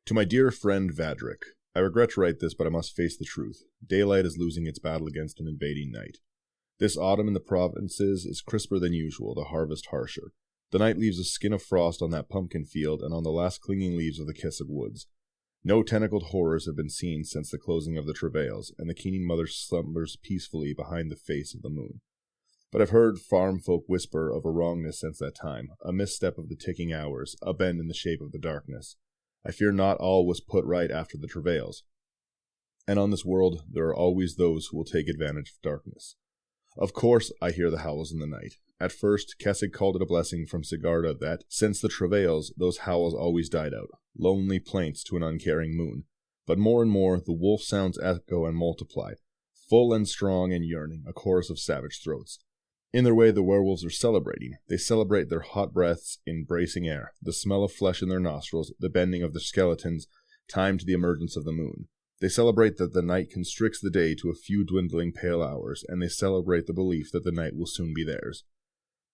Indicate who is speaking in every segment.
Speaker 1: To my dear friend Vadric, I regret to write this, but I must face the truth. Daylight is losing its battle against an invading night. This autumn in the provinces is crisper than usual, the harvest harsher. The night leaves a skin of frost on that pumpkin field and on the last clinging leaves of the Kissig woods. No tentacled horrors have been seen since the closing of the travails, and the keening mother slumbers peacefully behind the face of the moon. But I've heard farm folk whisper of a wrongness since that time, a misstep of the ticking hours, a bend in the shape of the darkness. I fear not all was put right after the travails. And on this world there are always those who will take advantage of darkness. Of course I hear the howls in the night. At first, Kessig called it a blessing from Sigarda that, since the travails, those howls always died out, lonely plaints to an uncaring moon. But more and more, the wolf sounds echo and multiply, full and strong and yearning, a chorus of savage throats. In their way, the werewolves are celebrating. They celebrate their hot breaths in bracing air, the smell of flesh in their nostrils, the bending of their skeletons, timed to the emergence of the moon. They celebrate that the night constricts the day to a few dwindling pale hours, and they celebrate the belief that the night will soon be theirs.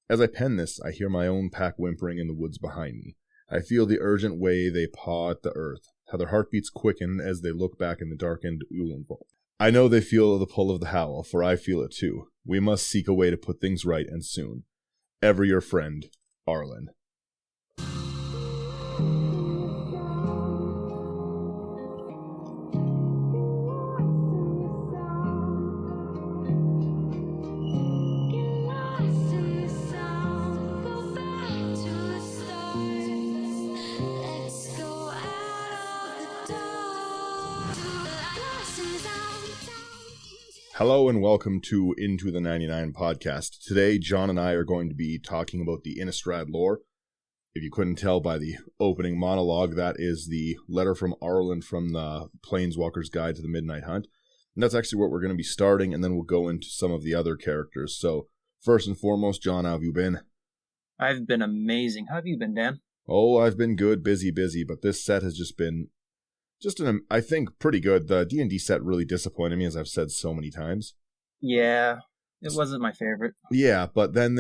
Speaker 1: As I pen this, I hear my own pack whimpering in the woods behind me. I feel the urgent way they paw at the earth, how their heartbeats quicken as they look back in the darkened Ulenvold. I know they feel the pull of the howl, for I feel it too. We must seek a way to put things right, and soon. Ever your friend, Arlen. Hello and welcome to Into the 99 podcast. Today, John and I are going to be talking about the Innistrad lore. If you couldn't tell by the opening monologue, that is the letter from Arlen from the Planeswalker's Guide to the Midnight Hunt. And that's actually what we're going to be starting, and then we'll go into some of the other characters. So, first and foremost, John, how have you been?
Speaker 2: I've been amazing. How have you been, Dan?
Speaker 1: Oh, I've been good, busy, but this set has just been I think, pretty good. The D&D set really disappointed me, as I've said so many times.
Speaker 2: Yeah, it wasn't my favorite.
Speaker 1: Yeah, but then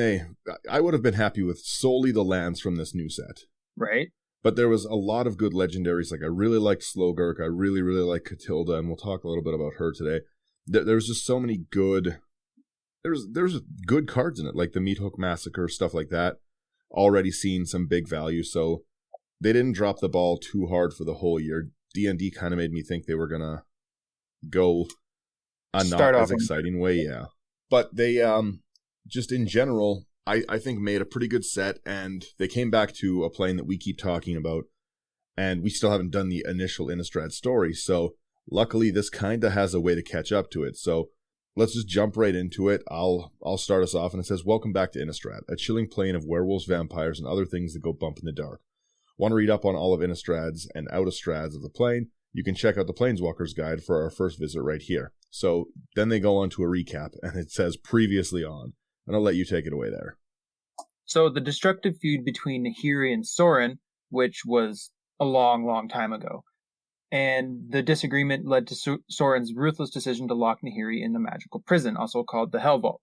Speaker 1: I would have been happy with solely the lands from this new set.
Speaker 2: Right.
Speaker 1: But there was a lot of good legendaries. Like, I really liked Slogurk. I really liked Catilda, and we'll talk a little bit about her today. There was just so many good... There's good cards in it, like the Meathook Massacre, stuff like that. Already seen some big value, so they didn't drop the ball too hard for the whole year. D&D kind of made me think they were going to go a not as exciting way, yeah. But they, just in general, I think made a pretty good set, and they came back to a plane that we keep talking about, and we still haven't done the initial Innistrad story, so luckily this kind of has a way to catch up to it. So let's just jump right into it. I'll start us off, and it says, "Welcome back to Innistrad, a chilling plane of werewolves, vampires, and other things that go bump in the dark. Want to read up on all of Innistrad's and Out-of-Strads of the plane? You can check out the Planeswalker's Guide for our first visit right here." So then they go on to a recap, and it says previously on, and I'll let you take it away there.
Speaker 2: So the destructive feud between Nahiri and Sorin, which was a long time ago, and the disagreement led to Sorin's ruthless decision to lock Nahiri in the magical prison, also called the Hell Vault.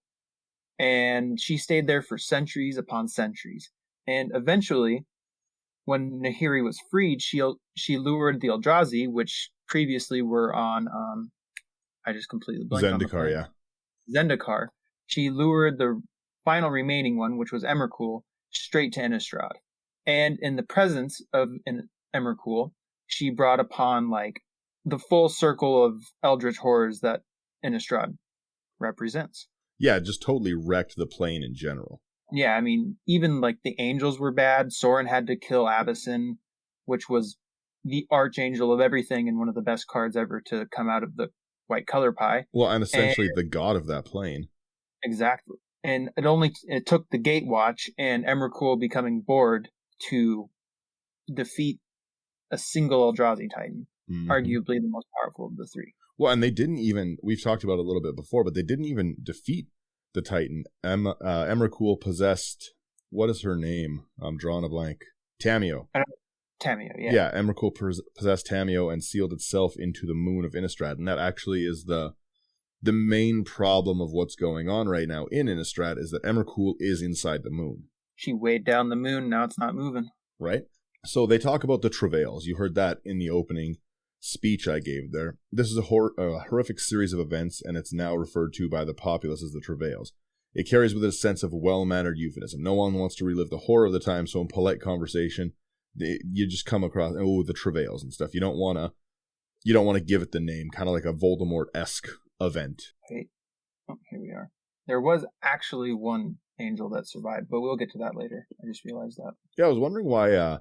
Speaker 2: And she stayed there for centuries upon centuries, and eventually, when Nahiri was freed, she lured the Eldrazi, which previously were on, I just completely blanked on the
Speaker 1: Zendikar, yeah.
Speaker 2: Zendikar. She lured the final remaining one, which was Emrakul, straight to Innistrad. And in the presence of Emrakul, she brought upon, like, the full circle of eldritch horrors that Innistrad represents.
Speaker 1: Yeah, it just totally wrecked the plane in general.
Speaker 2: Yeah, I mean, even, like, the angels were bad. Sorin had to kill Avacyn, which was the archangel of everything and one of the best cards ever to come out of the white color pie.
Speaker 1: Well, and essentially the god of that plane.
Speaker 2: Exactly. And it took the Gatewatch and Emrakul becoming bored to defeat a single Eldrazi Titan, arguably the most powerful of the three.
Speaker 1: Well, and they didn't even, we've talked about it a little bit before, but they ddidn't even defeat the Titan. Emrakul possessed, what is her name? I'm drawing a blank. Tamiyo.
Speaker 2: Tamiyo, yeah.
Speaker 1: Yeah, Emrakul possessed Tamiyo and sealed itself into the moon of Innistrad, and that actually is the main problem of what's going on right now in Innistrad, is that Emrakul is inside the moon.
Speaker 2: She weighed down the moon, now it's not moving.
Speaker 1: Right? So they talk about the travails. You heard that in the opening speech I gave there. This is a horrific series of events, and it's now referred to by the populace as the travails. It carries with it a sense of well-mannered euphemism. No one wants to relive the horror of the time, so in polite conversation, you just come across, the travails and stuff. You don't want to give it the name, kind of like a Voldemort-esque event.
Speaker 2: Wait. Oh, here we are. There was actually one angel that survived, but we'll get to that later. I just realized that.
Speaker 1: Yeah, I was wondering why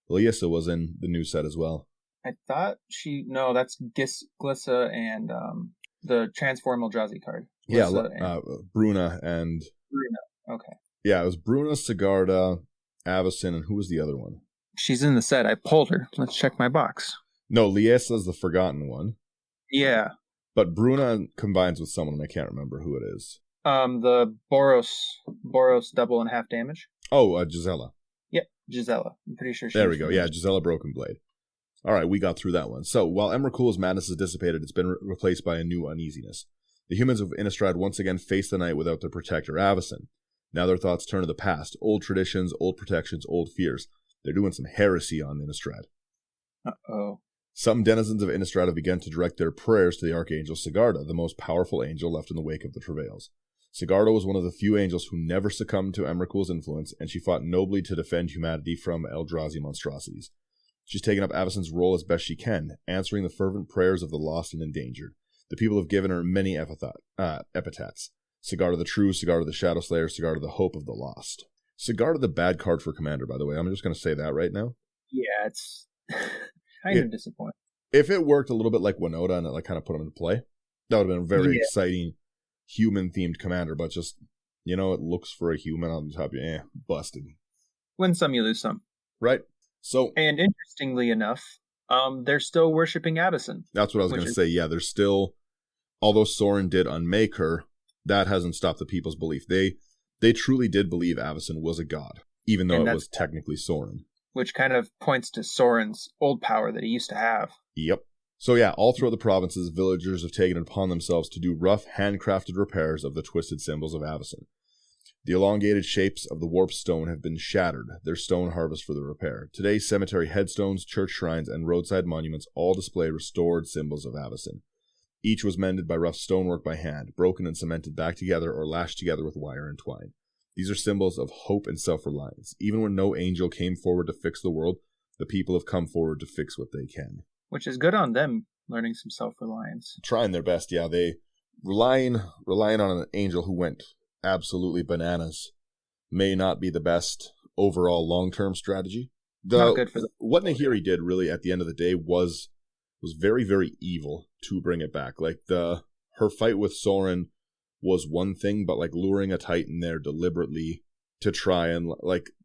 Speaker 1: Lyssa was in the new set as well.
Speaker 2: I thought that's Glissa and the Transform Eldrazi card.
Speaker 1: Bruna and...
Speaker 2: Bruna, okay.
Speaker 1: Yeah, it was Bruna, Sigarda, Avacyn, and who was the other one?
Speaker 2: She's in the set. I pulled her. Let's check my box.
Speaker 1: No, Lyessa's the forgotten one.
Speaker 2: Yeah.
Speaker 1: But Bruna combines with someone, and I can't remember who it is.
Speaker 2: The Boros double and half damage.
Speaker 1: Oh, Gisela.
Speaker 2: Yep, Gisela. I'm pretty sure
Speaker 1: There we go. Yeah, Gisela Broken Blade. All right, we got through that one. So, while Emrakul's madness has dissipated, it's been replaced by a new uneasiness. The humans of Innistrad once again face the night without their protector, Avacyn. Now their thoughts turn to the past. Old traditions, old protections, old fears. They're doing some heresy on Innistrad.
Speaker 2: Uh-oh.
Speaker 1: Some denizens of Innistrad have begun to direct their prayers to the Archangel Sigarda, the most powerful angel left in the wake of the Travails. Sigarda was one of the few angels who never succumbed to Emrakul's influence, and she fought nobly to defend humanity from Eldrazi monstrosities. She's taken up Avacyn's role as best she can, answering the fervent prayers of the lost and endangered. The people have given her many epithets. Sigarda the True, Sigarda the Shadow Slayer, Sigarda the Hope of the Lost. Sigarda the bad card for Commander, by the way. I'm just going to say that right now.
Speaker 2: Yeah, it's kind of disappointing.
Speaker 1: If it worked a little bit like Winota and it kind of put him into play, that would have been a very exciting human-themed Commander, but just, it looks for a human on the top of you. Busted.
Speaker 2: Win some, you lose some.
Speaker 1: Right. So,
Speaker 2: and interestingly enough, they're still worshipping Avacyn.
Speaker 1: That's what I was going to say. Yeah, they're still, although Sorin did unmake her, that hasn't stopped the people's belief. They truly did believe Avacyn was a god, even though it was technically Sorin.
Speaker 2: Which kind of points to Sorin's old power that he used to have.
Speaker 1: Yep. So yeah, all throughout the provinces, villagers have taken it upon themselves to do rough, handcrafted repairs of the twisted symbols of Avacyn. The elongated shapes of the warped stone have been shattered, their stone harvest for the repair. Today, cemetery headstones, church shrines, and roadside monuments all display restored symbols of Avacyn. Each was mended by rough stonework by hand, broken and cemented back together or lashed together with wire and twine. These are symbols of hope and self-reliance. Even when no angel came forward to fix the world, the people have come forward to fix what they can.
Speaker 2: Which is good on them, learning some self-reliance.
Speaker 1: Trying their best, yeah. They relying on an angel who went absolutely bananas may not be the best overall long-term strategy.
Speaker 2: Not good for them.
Speaker 1: What Nahiri did really at the end of the day was very, very evil to bring it back. Like her fight with Sorin was one thing, but like luring a Titan there deliberately to try and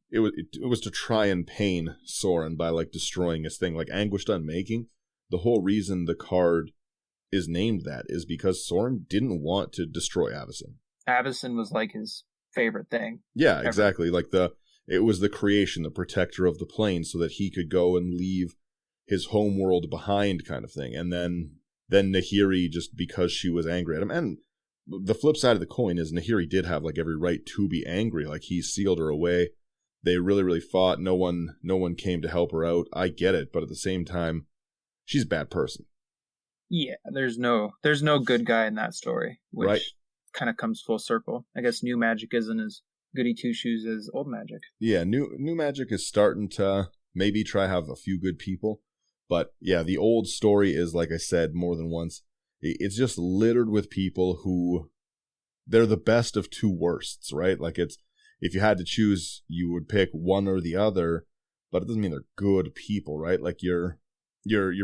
Speaker 1: it was to try and pain Sorin by like destroying his thing, like Anguished Unmaking. The whole reason the card is named that is because Sorin didn't want to destroy Avacyn.
Speaker 2: Avacyn was like his favorite thing.
Speaker 1: Yeah, exactly. Like it was the creation, the protector of the plane, so that he could go and leave his home world behind, kind of thing. And then Nahiri, just because she was angry at him, and the flip side of the coin is Nahiri did have like every right to be angry. Like he sealed her away. They really, really fought. No one came to help her out. I get it, but at the same time, she's a bad person.
Speaker 2: Yeah, there's no good guy in that story, which
Speaker 1: right.
Speaker 2: Kind of comes full circle. I guess new magic isn't as goody two shoes as old magic.
Speaker 1: Yeah, new magic is starting to maybe try have a few good people, but yeah, the old story is, like I said more than once, it's just littered with people who they're the best of two worsts, right? Like if you had to choose, you would pick one or the other, but it doesn't mean they're good people, right? Like you're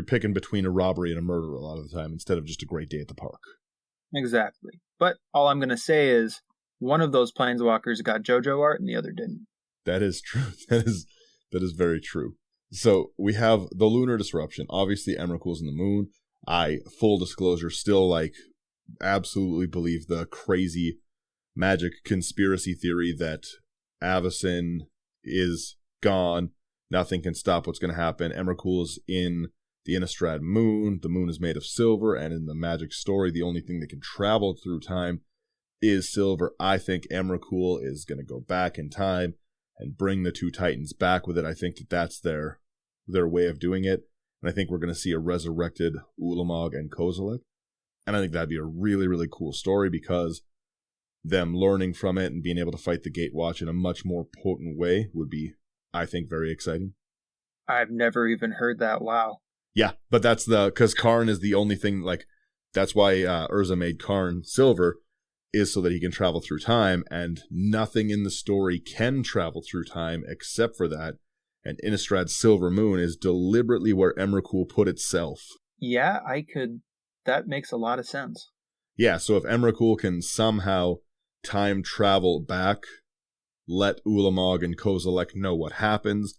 Speaker 1: picking between a robbery and a murder a lot of the time instead of just a great day at the park.
Speaker 2: Exactly. But all I'm going to say is one of those planeswalkers got JoJo art and the other didn't.
Speaker 1: That is true. That is very true. So we have the lunar disruption. Obviously, Emrakul's in the moon. Full disclosure, still absolutely believe the crazy magic conspiracy theory that Avacyn is gone. Nothing can stop what's going to happen. Emrakul's in the Innistrad moon. The moon is made of silver, and in the magic story, the only thing that can travel through time is silver. I think Emrakul is going to go back in time and bring the two Titans back with it. I think that's their their way of doing it. And I think we're going to see a resurrected Ulamog and Kozilek. And I think that'd be a really, really cool story because them learning from it and being able to fight the Gatewatch in a much more potent way would be, I think, very exciting.
Speaker 2: I've never even heard that. Wow.
Speaker 1: Yeah, but that's because Karn is the only thing, like, that's why Urza made Karn silver, is so that he can travel through time, and nothing in the story can travel through time except for that. And Innistrad's silver moon is deliberately where Emrakul put itself.
Speaker 2: Yeah, that makes a lot of sense.
Speaker 1: Yeah, so if Emrakul can somehow time travel back, let Ulamog and Kozilek know what happens,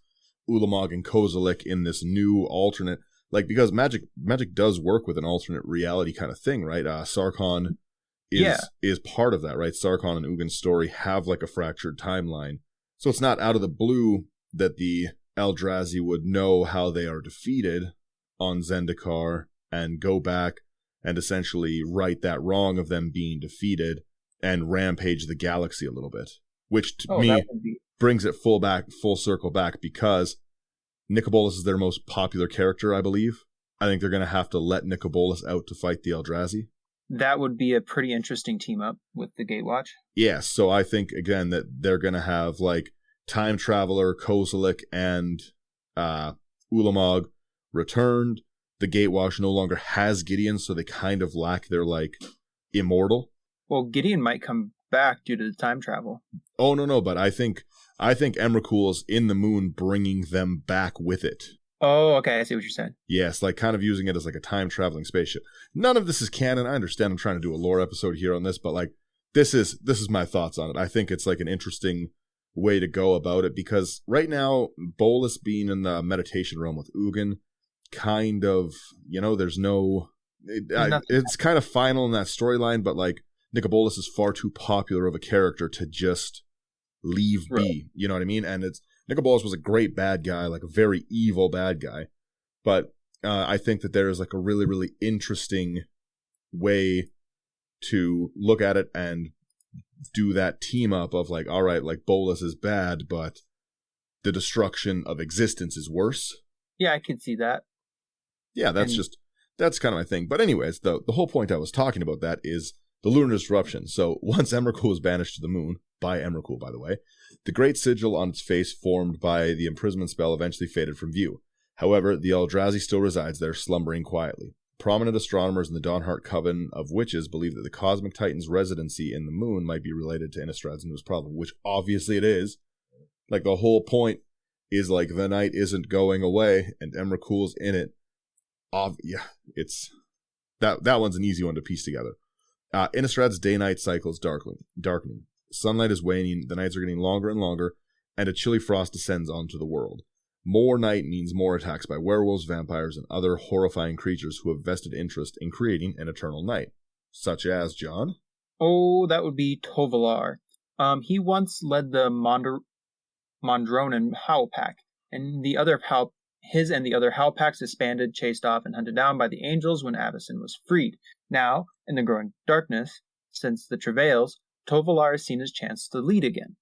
Speaker 1: Ulamog and Kozilek in this new alternate, like, because magic does work with an alternate reality kind of thing, right? Sarkhan is part of that, right? Sarkhan and Ugin's story have like a fractured timeline. So it's not out of the blue that the Eldrazi would know how they are defeated on Zendikar and go back and essentially right that wrong of them being defeated and rampage the galaxy a little bit. Which to me brings it full circle back, because Nicobolas is their most popular character, I believe. I think they're going to have to let Nicobolas out to fight the Eldrazi.
Speaker 2: That would be a pretty interesting team up with the Gatewatch.
Speaker 1: Yeah, so I think, again, that they're going to have, like, Time Traveler, Kozilek, and Ulamog returned. The Gatewatch no longer has Gideon, so they kind of lack their, like, immortal.
Speaker 2: Well, Gideon might come back due to the time travel.
Speaker 1: Oh, no, but I think Emrakul's in the moon bringing them back with it.
Speaker 2: Oh, okay, I see what you're saying.
Speaker 1: Yes, like kind of using it as like a time-traveling spaceship. None of this is canon. I understand I'm trying to do a lore episode here on this, but like this is my thoughts on it. I think it's like an interesting way to go about it, because right now, Bolas being in the meditation realm with Ugin, kind of, there's no... it's kind of final in that storyline, but like Nicobolas is far too popular of a character to just leave be. You know what I mean? And Nicobolas was a great bad guy, like a very evil bad guy. But I think that there is like a really, really interesting way to look at it and do that team up of like, all right, like Bolas is bad, but the destruction of existence is worse.
Speaker 2: Yeah, I can see that.
Speaker 1: Yeah, that's kind of my thing. But anyways, the whole point I was talking about that is the lunar disruption. So once Emrakul was banished to the moon, by Emrakul, by the way, the great sigil on its face formed by the imprisonment spell eventually faded from view. However, the Eldrazi still resides there, slumbering quietly. Prominent astronomers in the Dawnheart Coven of Witches believe that the Cosmic Titan's residency in the moon might be related to Innistrad's newest problem, which obviously it is. Like, the whole point is, like, the night isn't going away, and Emrakul's in it. It's... That one's an easy one to piece together. Innistrad's day-night cycle is darkening. Sunlight is waning, the nights are getting longer and longer, and a chilly frost descends onto the world. More night means more attacks by werewolves, vampires, and other horrifying creatures who have vested interest in creating an eternal night. Such as, John?
Speaker 2: Oh, that would be Tovalar. He once led the Mondronan Howl Pack, and his and the other Howl Packs disbanded, chased off, and hunted down by the angels when Avacyn was freed. Now, in the growing darkness, since the travails, Tovalar has seen his chance to lead again.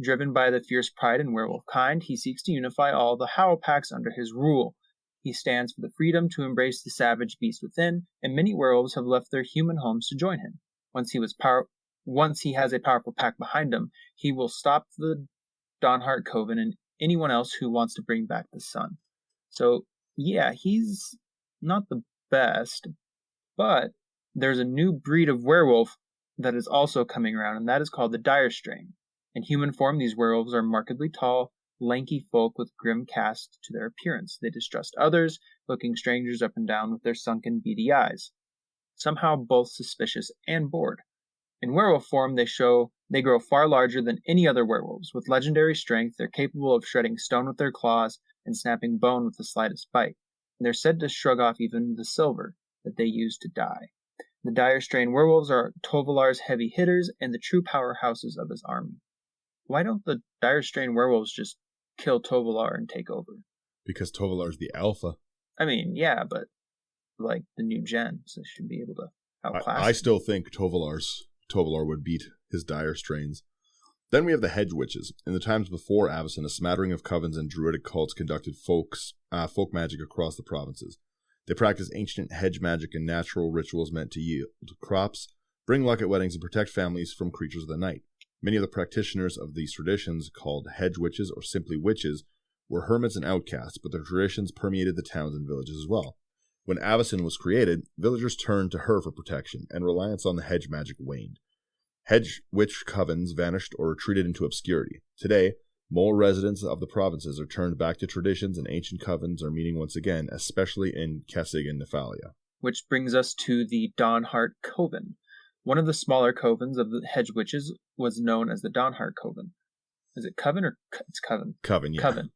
Speaker 2: Driven by the fierce pride in werewolf kind, he seeks to unify all the Howl Packs under his rule. He stands for the freedom to embrace the savage beast within, and many werewolves have left their human homes to join him. Once he has a powerful pack behind him, he will stop the Dawnheart Coven and anyone else who wants to bring back the sun. So, yeah, he's not the best, but there's a new breed of werewolf that is also coming around, and that is called the Dire Strain. In human form, these werewolves are markedly tall, lanky folk with grim cast to their appearance. They distrust others, looking strangers up and down with their sunken, beady eyes. Somehow both suspicious and bored. In werewolf form, they grow far larger than any other werewolves. With legendary strength, they're capable of shredding stone with their claws and snapping bone with the slightest bite. And they're said to shrug off even the silver that they use to die. The Dire Strain werewolves are Tovalar's heavy hitters and the true powerhouses of his army. Why don't the Dire Strain werewolves just kill Tovalar and take over?
Speaker 1: Because Tovalar's the alpha.
Speaker 2: I mean, yeah, but like the new gen, so they should be able to outclass
Speaker 1: I still think Tovalar would beat his Dire Strains. Then we have the Hedge Witches. In the times before Avacyn, a smattering of covens and druidic cults conducted folk magic across the provinces. They practiced ancient hedge magic and natural rituals meant to yield crops, bring luck at weddings, and protect families from creatures of the night. Many of the practitioners of these traditions, called hedge witches or simply witches, were hermits and outcasts, but their traditions permeated the towns and villages as well. When Avacyn was created, villagers turned to her for protection, and reliance on the hedge magic waned. Hedge witch covens vanished or retreated into obscurity. Today, more residents of the provinces are turned back to traditions, and ancient covens are meeting once again, especially in Kessig and Nephalia.
Speaker 2: Which brings us to the Dawnheart Coven. One of the smaller covens of the Hedge Witches was known as the Dawnheart Coven. Is it Coven or it's Coven?
Speaker 1: Coven, yeah.
Speaker 2: Coven.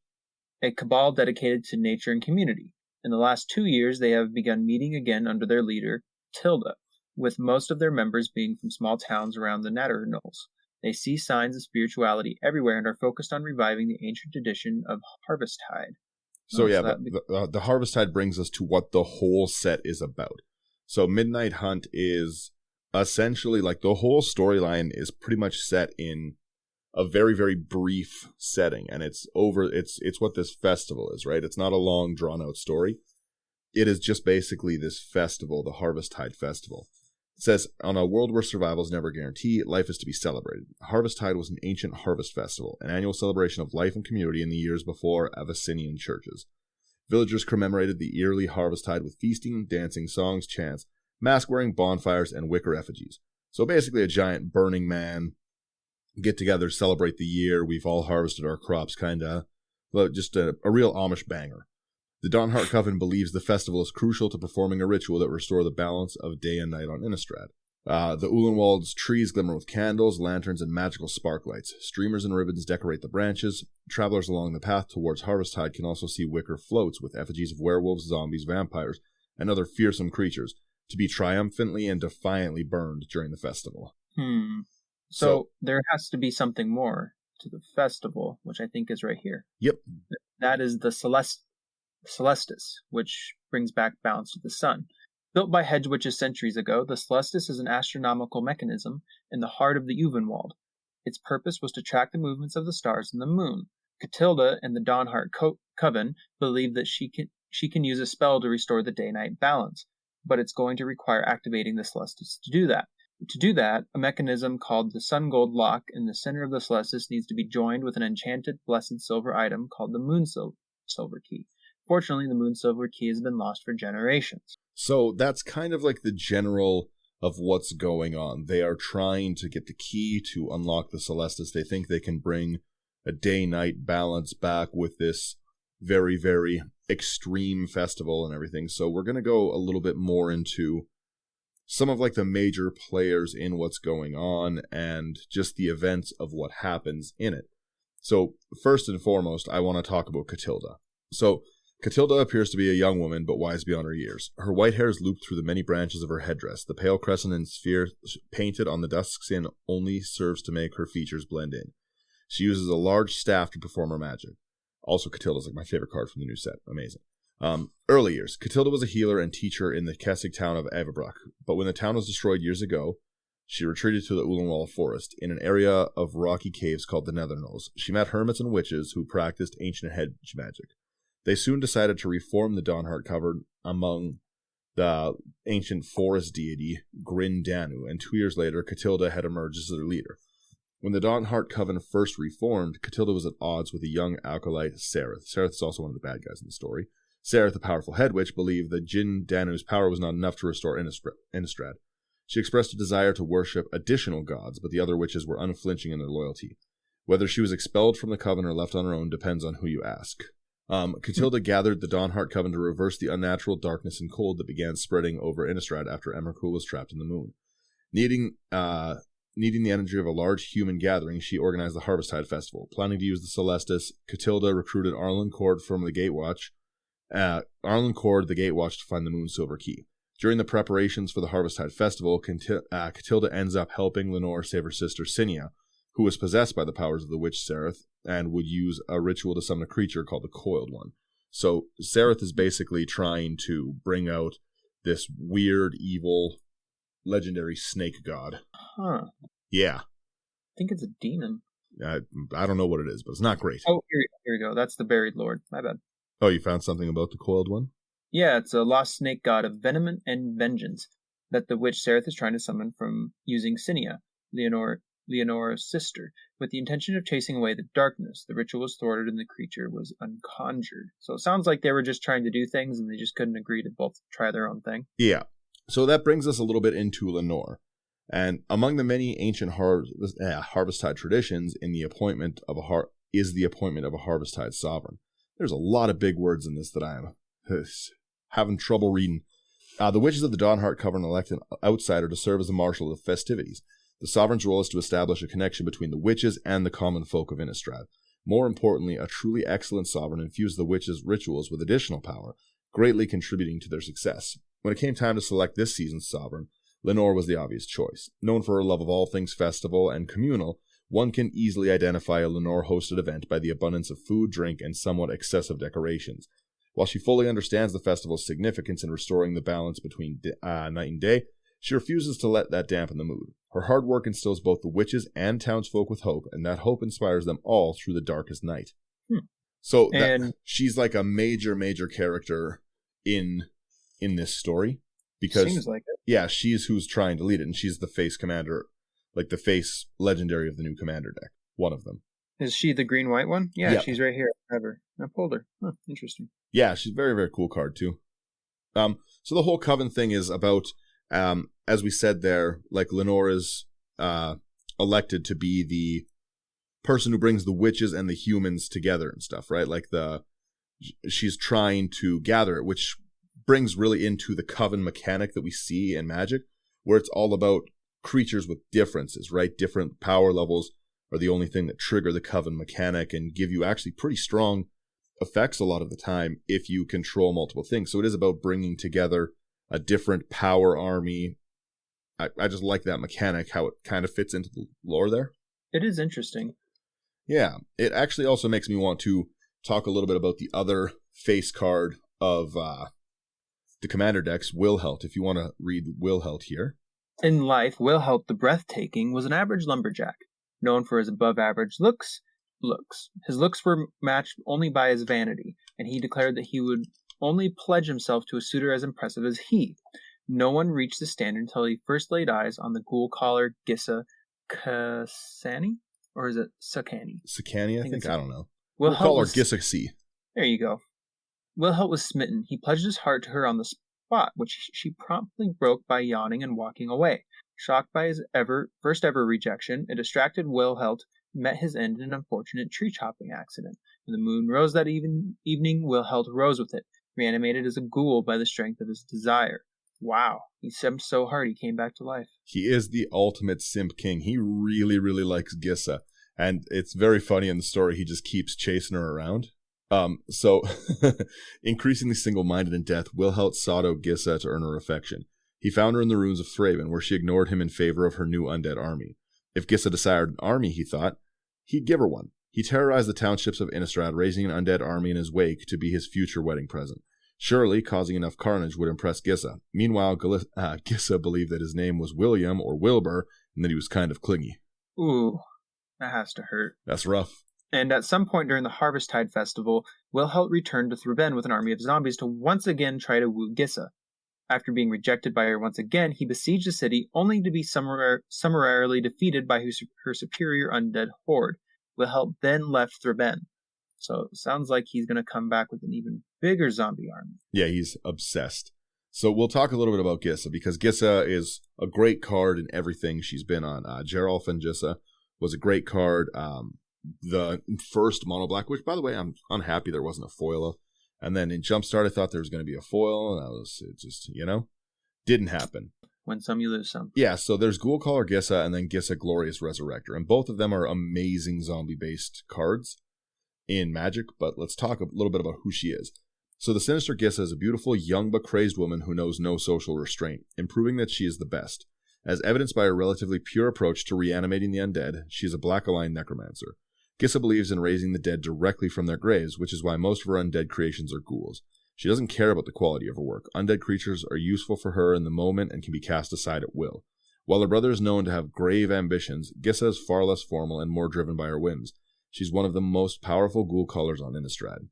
Speaker 2: A cabal dedicated to nature and community. In the last 2 years, they have begun meeting again under their leader, Tilda, with most of their members being from small towns around the Natter Knolls. They see signs of spirituality everywhere and are focused on reviving the ancient tradition of Harvesttide.
Speaker 1: So the Harvesttide brings us to what the whole set is about. So Midnight Hunt is essentially, like, the whole storyline is pretty much set in a very, very brief setting, and it's what this festival is, right? It's not a long, drawn-out story. It is just basically this festival, the Harvesttide Festival. It says, on a world where survival is never guaranteed, life is to be celebrated. Harvesttide was an ancient harvest festival, an annual celebration of life and community in the years before Avacinian churches. Villagers commemorated the yearly Harvesttide with feasting, dancing, songs, chants, mask-wearing bonfires, and wicker effigies. So basically a giant Burning Man, get together, celebrate the year, we've all harvested our crops, kinda. Well, just a real Amish banger. The Dawnheart Coven believes the festival is crucial to performing a ritual that restore the balance of day and night on Innistrad. The Ulenwald's trees glimmer with candles, lanterns, and magical sparklights. Streamers and ribbons decorate the branches. Travelers along the path towards Harvesttide can also see wicker floats with effigies of werewolves, zombies, vampires, and other fearsome creatures to be triumphantly and defiantly burned during the festival.
Speaker 2: So there has to be something more to the festival, which I think is right here.
Speaker 1: Yep.
Speaker 2: That is the Celestis, which brings back balance to the sun. Built by hedge witches centuries ago, the Celestis is an astronomical mechanism in the heart of the Uvenwald. Its purpose was to track the movements of the stars and the moon. Catilda and the Dawnheart Coven believe that she can use a spell to restore the day-night balance, but it's going to require activating the Celestis to do that. To do that, a mechanism called the Sun Gold Lock in the center of the Celestis needs to be joined with an enchanted blessed silver item called the Moon Silver Key. Fortunately, the Moon Silver Key has been lost for generations.
Speaker 1: So that's kind of like the general of what's going on. They are trying to get the key to unlock the Celestis. They think they can bring a day-night balance back with this very, very extreme festival and everything. So we're going to go a little bit more into some of like the major players in what's going on and just the events of what happens in it. So first and foremost, I want to talk about Catilda. So Catilda appears to be a young woman, but wise beyond her years. Her white hair is looped through the many branches of her headdress. The pale crescent and sphere painted on the dusk skin only serves to make her features blend in. She uses a large staff to perform her magic. Also, Catilda's like my favorite card from the new set. Amazing. Early years. Catilda was a healer and teacher in the Kessig town of Averbruck, but when the town was destroyed years ago, she retreated to the Ulenwald forest, in an area of rocky caves called the Nether Knolls. She met hermits and witches who practiced ancient hedge magic. They soon decided to reform the Dawnheart Coven among the ancient forest deity Grin Danu, and 2 years later, Catilda had emerged as their leader. When the Dawnheart Coven first reformed, Catilda was at odds with a young acolyte, Sereth. Sereth is also one of the bad guys in the story. Sereth, the powerful head witch, believed that Gin Danu's power was not enough to restore Innistrad. She expressed a desire to worship additional gods, but the other witches were unflinching in their loyalty. Whether she was expelled from the coven or left on her own depends on who you ask. Catilda gathered the Dawnheart Coven to reverse the unnatural darkness and cold that began spreading over Innistrad after Emrakul was trapped in the moon. Needing the energy of a large human gathering, she organized the Harvesttide Festival. Planning to use the Celestis, Catilda recruited Arlen Cord from the Gatewatch. The Gatewatch to find the Moon Silver Key. During the preparations for the Harvesttide Festival, Catilda ends up helping Lenore save her sister Cinia, who was possessed by the powers of the witch Sereth, and would use a ritual to summon a creature called the Coiled One. So Sereth is basically trying to bring out this weird, evil, legendary snake god.
Speaker 2: Huh.
Speaker 1: Yeah.
Speaker 2: I think it's a demon.
Speaker 1: I don't know what it is, but it's not great.
Speaker 2: Oh, here we go. That's the Buried Lord. My bad.
Speaker 1: Oh, you found something about the coiled one?
Speaker 2: Yeah, it's a lost snake god of venom and vengeance that the witch Sereth is trying to summon from using Cinia, Leonora's sister, with the intention of chasing away the darkness. The ritual was thwarted and the creature was unconjured. So it sounds like they were just trying to do things and they just couldn't agree to both try their own thing.
Speaker 1: Yeah. So that brings us a little bit into Lenore. And among the many ancient Harvesttide traditions, the appointment of a Harvesttide sovereign. There's a lot of big words in this that I am having trouble reading. The witches of the Dawnheart Covenant elect an outsider to serve as the marshal of the festivities. The sovereign's role is to establish a connection between the witches and the common folk of Innistrad. More importantly, a truly excellent sovereign infused the witches' rituals with additional power, greatly contributing to their success. When it came time to select this season's sovereign, Lenore was the obvious choice. Known for her love of all things festival and communal, one can easily identify a Lenore-hosted event by the abundance of food, drink, and somewhat excessive decorations. While she fully understands the festival's significance in restoring the balance between night and day, she refuses to let that dampen the mood. Her hard work instills both the witches and townsfolk with hope, and that hope inspires them all through the darkest night. So she's like a major character in this story. Because,
Speaker 2: seems like it.
Speaker 1: Yeah, she's who's trying to lead it, and she's the face commander, like the face legendary of the new commander deck. One of them.
Speaker 2: Is she the green-white one? Yeah,
Speaker 1: yep.
Speaker 2: She's right here. I pulled her. Huh, interesting.
Speaker 1: Yeah, she's a very, very cool card, too. So the whole Coven thing is about, as we said there, like Lenore is elected to be the person who brings the witches and the humans together and stuff, right? Like she's trying to gather it, which brings really into the Coven mechanic that we see in Magic, where it's all about creatures with differences, right? Different power levels are the only thing that trigger the Coven mechanic and give you actually pretty strong effects a lot of the time if you control multiple things. So it is about bringing together a different power army. I just like that mechanic, how it kind of fits into the lore there.
Speaker 2: It is interesting.
Speaker 1: Yeah, it actually also makes me want to talk a little bit about the other face card of the commander decks, Wilhelt, if you want to read Wilhelt here.
Speaker 2: In life, Wilhelt the Breathtaking was an average lumberjack, known for his above-average looks. His looks were matched only by his vanity, and he declared that he would only pledge himself to a suitor as impressive as he. No one reached the standard until he first laid eyes on the ghoul caller Gissa Kasani? Or is it Sakani?
Speaker 1: Sakani, I think. I don't know.
Speaker 2: We'll
Speaker 1: call her Gissa C.
Speaker 2: There you go. Wilhelt was smitten. He pledged his heart to her on the spot, which she promptly broke by yawning and walking away. Shocked by his first ever rejection, a distracted Wilhelt met his end in an unfortunate tree-chopping accident. When the moon rose that evening, Wilhelt rose with it, reanimated as a ghoul by the strength of his desire. Wow, he simped so hard he came back to life. He
Speaker 1: is the ultimate simp king. He really, really likes Gissa. And it's very funny in the story, he just keeps chasing her around. So, increasingly single-minded in death, Wilhelt sought out Gissa to earn her affection. He found her in the ruins of Thraben, where she ignored him in favor of her new undead army. If Gissa desired an army, he thought, he'd give her one. He terrorized the townships of Innistrad, raising an undead army in his wake to be his future wedding present. Surely, causing enough carnage would impress Gissa. Meanwhile, Gissa believed that his name was William, or Wilbur, and that he was kind of clingy.
Speaker 2: Ooh, that has to hurt.
Speaker 1: That's rough.
Speaker 2: And at some point during the Harvesttide Festival, Wilhelt returned to Thraben with an army of zombies to once again try to woo Gissa. After being rejected by her once again, he besieged the city, only to be summarily defeated by her superior undead horde. Wilhelt then left Thraben. So it sounds like he's going to come back with an even bigger zombie army.
Speaker 1: Yeah, he's obsessed. So we'll talk a little bit about Gissa, because Gissa is a great card in everything she's been on. Geralf and Gissa was a great card. The first mono black, which, by the way, I'm unhappy there wasn't a foil of. And then in Jumpstart, I thought there was going to be a foil, and it just, didn't happen.
Speaker 2: Win some, you lose some.
Speaker 1: Yeah, so there's Ghoul Caller Gissa and then Gissa Glorious Resurrector, and both of them are amazing zombie-based cards in Magic, but let's talk a little bit about who she is. So the Sinister Gissa is a beautiful, young but crazed woman who knows no social restraint, improving that she is the best. As evidenced by her relatively pure approach to reanimating the undead, she is a black-aligned necromancer. Gissa believes in raising the dead directly from their graves, which is why most of her undead creations are ghouls. She doesn't care about the quality of her work. Undead creatures are useful for her in the moment and can be cast aside at will. While her brother is known to have grave ambitions, Gissa is far less formal and more driven by her whims. She's one of the most powerful ghoul callers on Innistrad.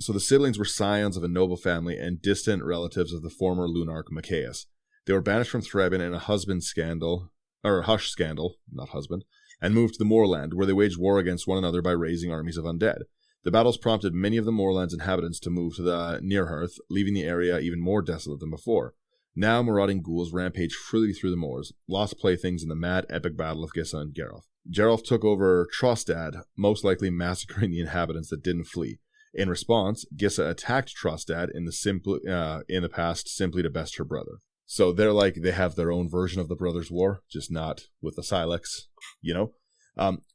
Speaker 1: So the siblings were scions of a noble family and distant relatives of the former Lunarch Macias. They were banished from Thraben in a hush scandal, not husband, and moved to the Moorland, where they waged war against one another by raising armies of undead. The battles prompted many of the Moorland's inhabitants to move to the Nearhearth, leaving the area even more desolate than before. Now marauding ghouls rampage freely through the moors, lost playthings in the mad epic battle of Gissa and Geralf. Geralf took over Trostad, most likely massacring the inhabitants that didn't flee. In response, Gissa attacked Trostad in the past simply to best her brother. So they have their own version of the Brothers' War, just not with the Silex,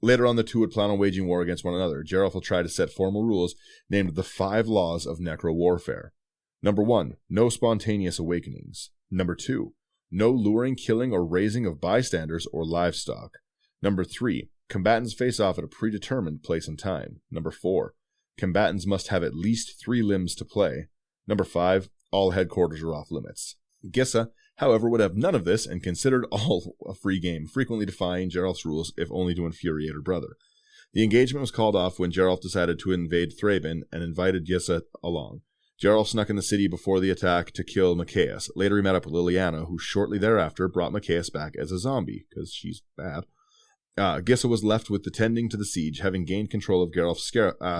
Speaker 1: Later on, the two would plan on waging war against one another. Geralf will try to set formal rules named the 5 Laws of Necro-Warfare. Number 1, no spontaneous awakenings. Number 2, no luring, killing, or raising of bystanders or livestock. Number 3, combatants face off at a predetermined place and time. Number 4, combatants must have at least 3 limbs to play. Number 5, all headquarters are off limits. Gissa, however, would have none of this and considered all a free game, frequently defying Geralf's rules if only to infuriate her brother. The engagement was called off when Geralf decided to invade Thraben and invited Gissa along. Geralf snuck in the city before the attack to kill Macias. Later he met up with Liliana, who shortly thereafter brought Macias back as a zombie, because she's bad. Gissa was left with the tending to the siege, having gained control of Geralf's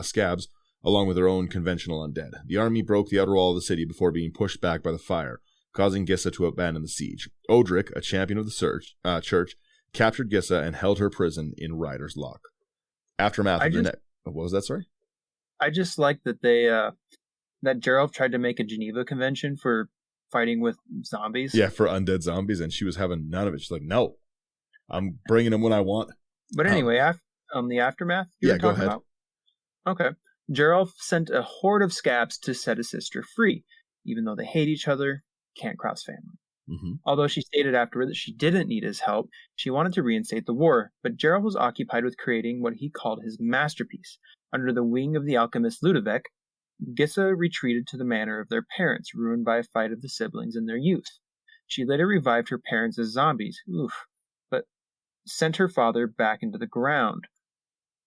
Speaker 1: scabs, along with her own conventional undead. The army broke the outer wall of the city before being pushed back by the fire, causing Gissa to abandon the siege. Odric, a champion of the church, captured Gissa and held her prison in Rider's Lock. Aftermath of the what was that, sorry?
Speaker 2: I just like that that Geralf tried to make a Geneva Convention for fighting with zombies.
Speaker 1: Yeah, for undead zombies, and she was having none of it. She's like, no, I'm bringing them when I want.
Speaker 2: But anyway, the aftermath
Speaker 1: you were talking
Speaker 2: about? Okay. Geralf sent a horde of scabs to set his sister free. Even though they hate each other, can't cross family.
Speaker 1: Mm-hmm.
Speaker 2: Although she stated afterward that she didn't need his help, she wanted to reinstate the war, but Geralf was occupied with creating what he called his masterpiece. Under the wing of the alchemist Ludovic, Gissa retreated to the manor of their parents, ruined by a fight of the siblings in their youth. She later revived her parents as zombies, but sent her father back into the ground.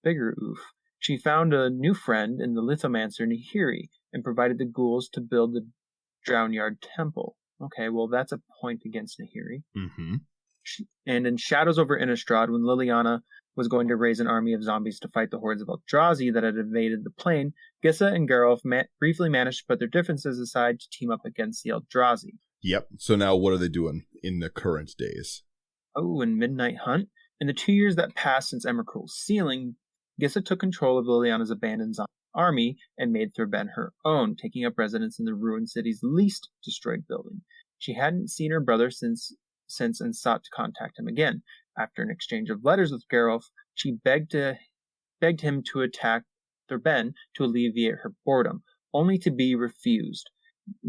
Speaker 2: Bigger oof. She found a new friend in the lithomancer Nahiri, and provided the ghouls to build the Drownyard Temple. Okay, well, that's a point against Nahiri.
Speaker 1: Mm-hmm.
Speaker 2: And in Shadows over Innistrad, when Liliana was going to raise an army of zombies to fight the hordes of Eldrazi that had invaded the plain, Gissa and Geralf briefly managed to put their differences aside to team up against the Eldrazi.
Speaker 1: Yep, so now what are they doing in the current days?
Speaker 2: Oh, in Midnight Hunt? In the 2 years that passed since Emrakul's sealing, Gissa took control of Liliana's abandoned zombie army and made Thraben her own, taking up residence in the ruined city's least destroyed building. She hadn't seen her brother since and sought to contact him again. After an exchange of letters with Geralf, she begged him to attack Thraben to alleviate her boredom, only to be refused.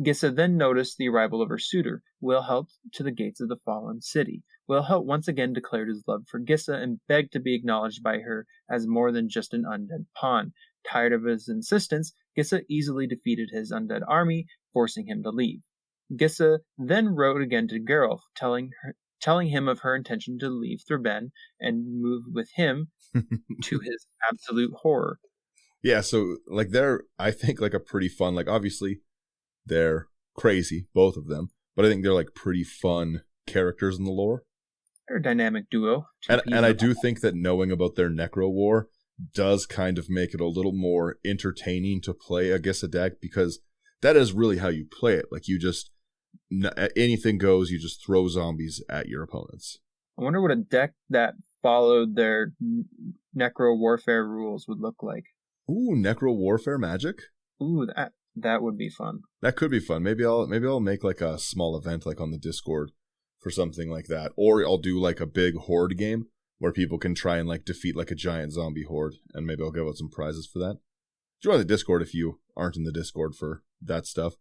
Speaker 2: Gissa then noticed the arrival of her suitor, Wilhelt, to the gates of the fallen city. Wilhelt once again declared his love for Gissa and begged to be acknowledged by her as more than just an undead pawn. Tired of his insistence, Gissa easily defeated his undead army, forcing him to leave. Gissa then wrote again to Geralf, telling him of her intention to leave Thraben and move with him to his absolute horror.
Speaker 1: Yeah, so they're, I think, a pretty fun, obviously they're crazy, both of them, but I think they're pretty fun characters in the lore.
Speaker 2: They're a dynamic duo.
Speaker 1: And I do think that knowing about their Necro War does kind of make it a little more entertaining to play a Gissa deck, because that is really how you play it. You just, anything goes, you just throw zombies at your opponents.
Speaker 2: I wonder what a deck that followed their Necro Warfare rules would look like.
Speaker 1: Ooh, Necro Warfare Magic?
Speaker 2: Ooh, that would be fun.
Speaker 1: That could be fun. Maybe I'll make a small event on the Discord for something like that. Or I'll do a big horde game where people can try and defeat a giant zombie horde, and maybe I'll give out some prizes for that. Join the Discord if you aren't in the Discord for that stuff.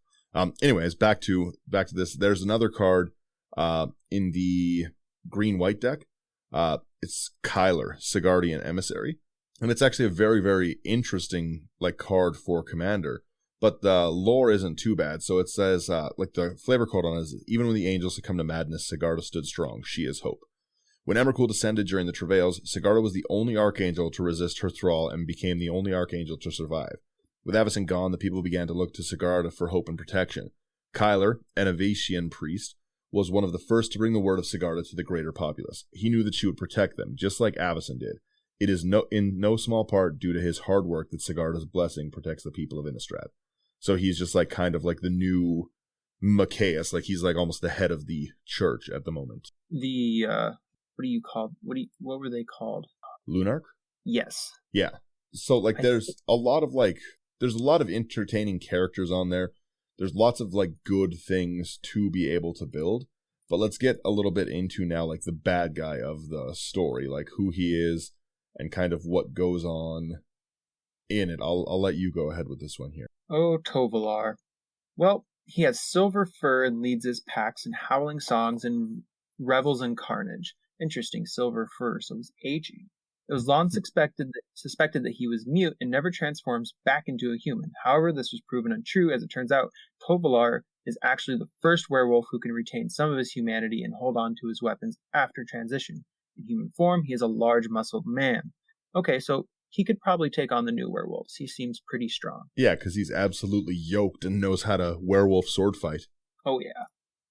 Speaker 1: Anyways, back to this. There's another card in the green-white deck. It's Kyler, Sigardian Emissary. And it's actually a very, very interesting card for Commander. But the lore isn't too bad. So it says, like the flavor code on it is, even when the angels succumbed to madness, Sigarda stood strong. She is hope. When Emrakul descended during the travails, Sigarda was the only archangel to resist her thrall and became the only archangel to survive. With Avacyn gone, the people began to look to Sigarda for hope and protection. Kyler, an Avician priest, was one of the first to bring the word of Sigarda to the greater populace. He knew that she would protect them, just like Avacyn did. It is in no small part due to his hard work that Sigarda's blessing protects the people of Innistrad. So he's just like kind of like the new Macias, like he's like almost the head of the church at the moment.
Speaker 2: What were they called?
Speaker 1: Lunarch?
Speaker 2: Yes.
Speaker 1: Yeah. So like there's a lot of entertaining characters on there. There's lots of like good things to be able to build. But let's get a little bit into now like the bad guy of the story, like who he is and kind of what goes on in it. I'll let you go ahead with this one here.
Speaker 2: Oh, Tovolar. Well, he has silver fur and leads his packs in howling songs and revels in carnage. Interesting, silver fur, so he's aging. It was long suspected that he was mute and never transforms back into a human. However, this was proven untrue. As it turns out, Tovolar is actually the first werewolf who can retain some of his humanity and hold on to his weapons after transition. In human form, he is a large, muscled man. Okay, so he could probably take on the new werewolves. He seems pretty strong.
Speaker 1: Yeah, because he's absolutely yoked and knows how to werewolf sword fight.
Speaker 2: Oh, yeah.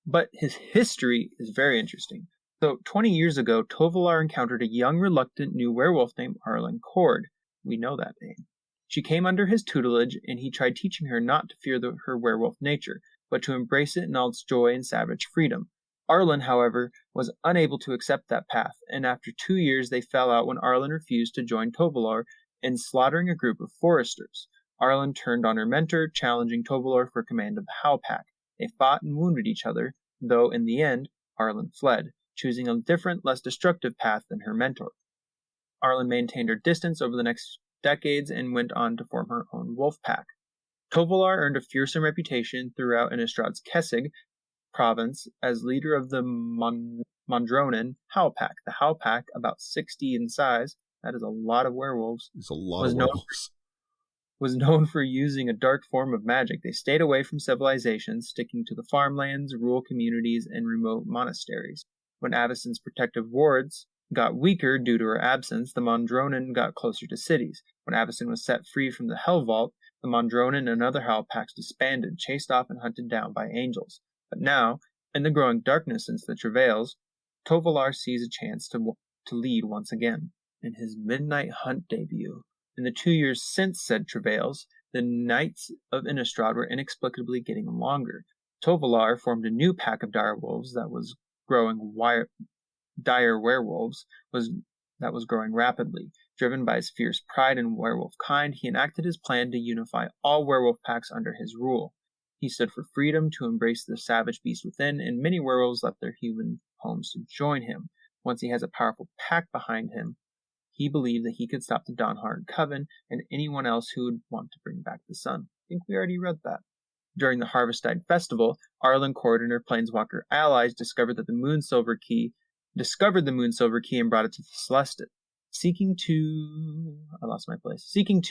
Speaker 2: But his history is very interesting. So, 20 years ago, Tovolar encountered a young, reluctant new werewolf named Arlen Cord. We know that name. She came under his tutelage, and he tried teaching her not to fear her werewolf nature, but to embrace it in all its joy and savage freedom. Arlen, however, was unable to accept that path, and after 2 years they fell out when Arlen refused to join Tovolar in slaughtering a group of foresters. Arlen turned on her mentor, challenging Tovolar for command of the Howl Pack. They fought and wounded each other, though in the end, Arlen fled, choosing a different, less destructive path than her mentor. Arlen maintained her distance over the next decades and went on to form her own wolf pack. Tovolar earned a fearsome reputation throughout Innistrad's Kessig province as leader of the Mondronen Howl Pack. The Howl Pack, about 60 in size, that is a lot of werewolves.
Speaker 1: It's a lot of werewolves.
Speaker 2: Was known for using a dark form of magic. They stayed away from civilizations, sticking to the farmlands, rural communities, and remote monasteries. When Avacyn's protective wards got weaker due to her absence, the Mondronen got closer to cities. When Avacyn was set free from the Hell Vault, the Mondronen and other Howl Packs disbanded, chased off and hunted down by angels. But now, in the growing darkness since the travails, Tovolar sees a chance to lead once again. In his Midnight Hunt debut, in the 2 years since said travails, the Knights of Innistrad were inexplicably getting longer. Tovolar formed a new pack of dire wolves that was growing dire werewolves that was growing rapidly. Driven by his fierce pride in werewolf kind, he enacted his plan to unify all werewolf packs under his rule. He stood for freedom, to embrace the savage beast within, and many werewolves left their human homes to join him. Once he has a powerful pack behind him, he believed that he could stop the Dawnheart Coven and anyone else who would want to bring back the sun. I think we already read that. During the Harvestide Festival, Arlen Cord and her Planeswalker allies discovered the Moonsilver Key and brought it to the Celestia, seeking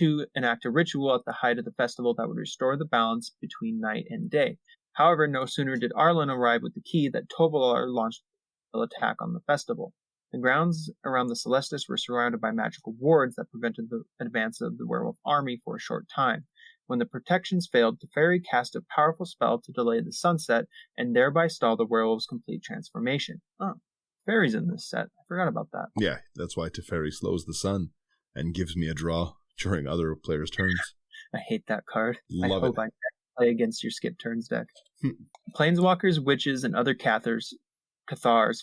Speaker 2: to enact a ritual at the height of the festival that would restore the balance between night and day. However, no sooner did Arlen arrive with the key than Tovolar launched an attack on the festival. The grounds around the Celestis were surrounded by magical wards that prevented the advance of the werewolf army for a short time. When the protections failed, Teferi cast a powerful spell to delay the sunset and thereby stall the werewolf's complete transformation. Oh, Teferi's in this set. I forgot about that.
Speaker 1: Yeah, that's why Teferi slows the sun and gives me a draw during other players' turns.
Speaker 2: I hate that card. I
Speaker 1: hope
Speaker 2: I play against your skip turns deck. Planeswalkers, witches, and other Cathars fought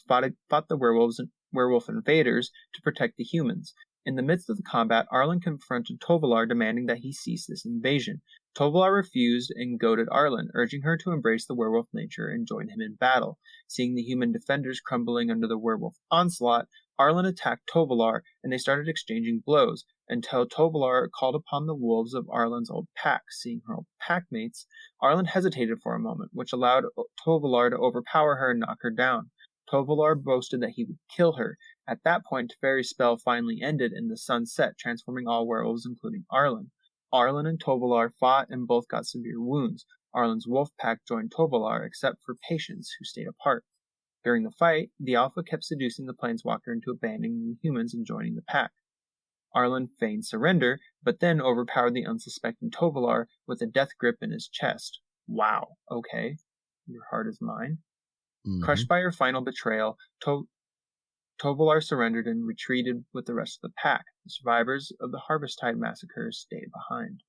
Speaker 2: the werewolf invaders to protect the humans. In the midst of the combat, Arlen confronted Tovolar, demanding that he cease this invasion. Tovolar refused and goaded Arlen, urging her to embrace the werewolf nature and join him in battle. Seeing the human defenders crumbling under the werewolf onslaught, Arlen attacked Tovolar, and they started exchanging blows, until Tovolar called upon the wolves of Arlen's old pack. Seeing her old packmates, Arlen hesitated for a moment, which allowed Tovolar to overpower her and knock her down. Tovolar boasted that he would kill her. At that point, Teferi's spell finally ended and the sun set, transforming all werewolves, including Arlen. Arlen and Tovolar fought and both got severe wounds. Arlen's wolf pack joined Tovolar, except for Patience, who stayed apart. During the fight, the Alpha kept seducing the Planeswalker into abandoning the humans and joining the pack. Arlen feigned surrender, but then overpowered the unsuspecting Tovolar with a death grip in his chest. Wow, okay. Your heart is mine.
Speaker 1: Mm-hmm.
Speaker 2: Crushed by her final betrayal, Tovolar surrendered and retreated with the rest of the pack. The survivors of the Harvesttide massacre stayed behind.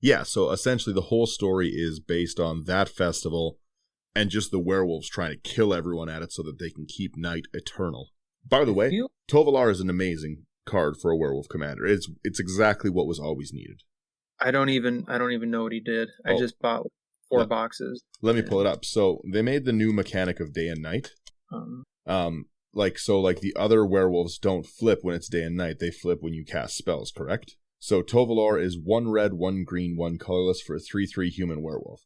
Speaker 1: Yeah, so essentially the whole story is based on that festival and just the werewolves trying to kill everyone at it so that they can keep night eternal. By the way, Tovolar is an amazing card for a werewolf commander. It's exactly what was always needed.
Speaker 2: I don't even know what he did. I just bought 4 boxes.
Speaker 1: Let me pull it up. So they made the new mechanic of day and night. Like the other werewolves don't flip when it's day and night. They flip when you cast spells, correct? So Tovolar is 1 red, 1 green, 1 colorless for a 3/3 human werewolf.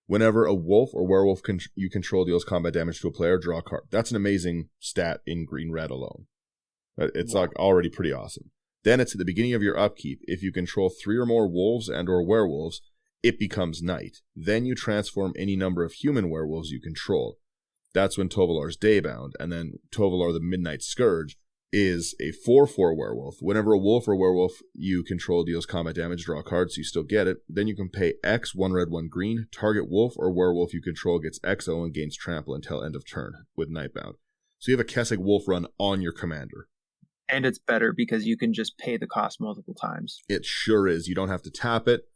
Speaker 1: Whenever a wolf or werewolf you control deals combat damage to a player, draw a card. That's an amazing stat in green-red alone. It's like already pretty awesome. Then it's at the beginning of your upkeep. If you control 3 or more wolves and or werewolves, it becomes night. Then you transform any number of human werewolves you control. That's when Tovolar's Daybound, and then Tovolar the Midnight Scourge is a 4/4 werewolf. Whenever a wolf or werewolf you control deals combat damage, draw a card, so you still get it. Then you can pay X, 1 red, 1 green. Target wolf or werewolf you control gets XO and gains trample until end of turn with Nightbound. So you have a Kessig Wolf run on your commander.
Speaker 2: And it's better because you can just pay the cost multiple times.
Speaker 1: It sure is. You don't have to tap it.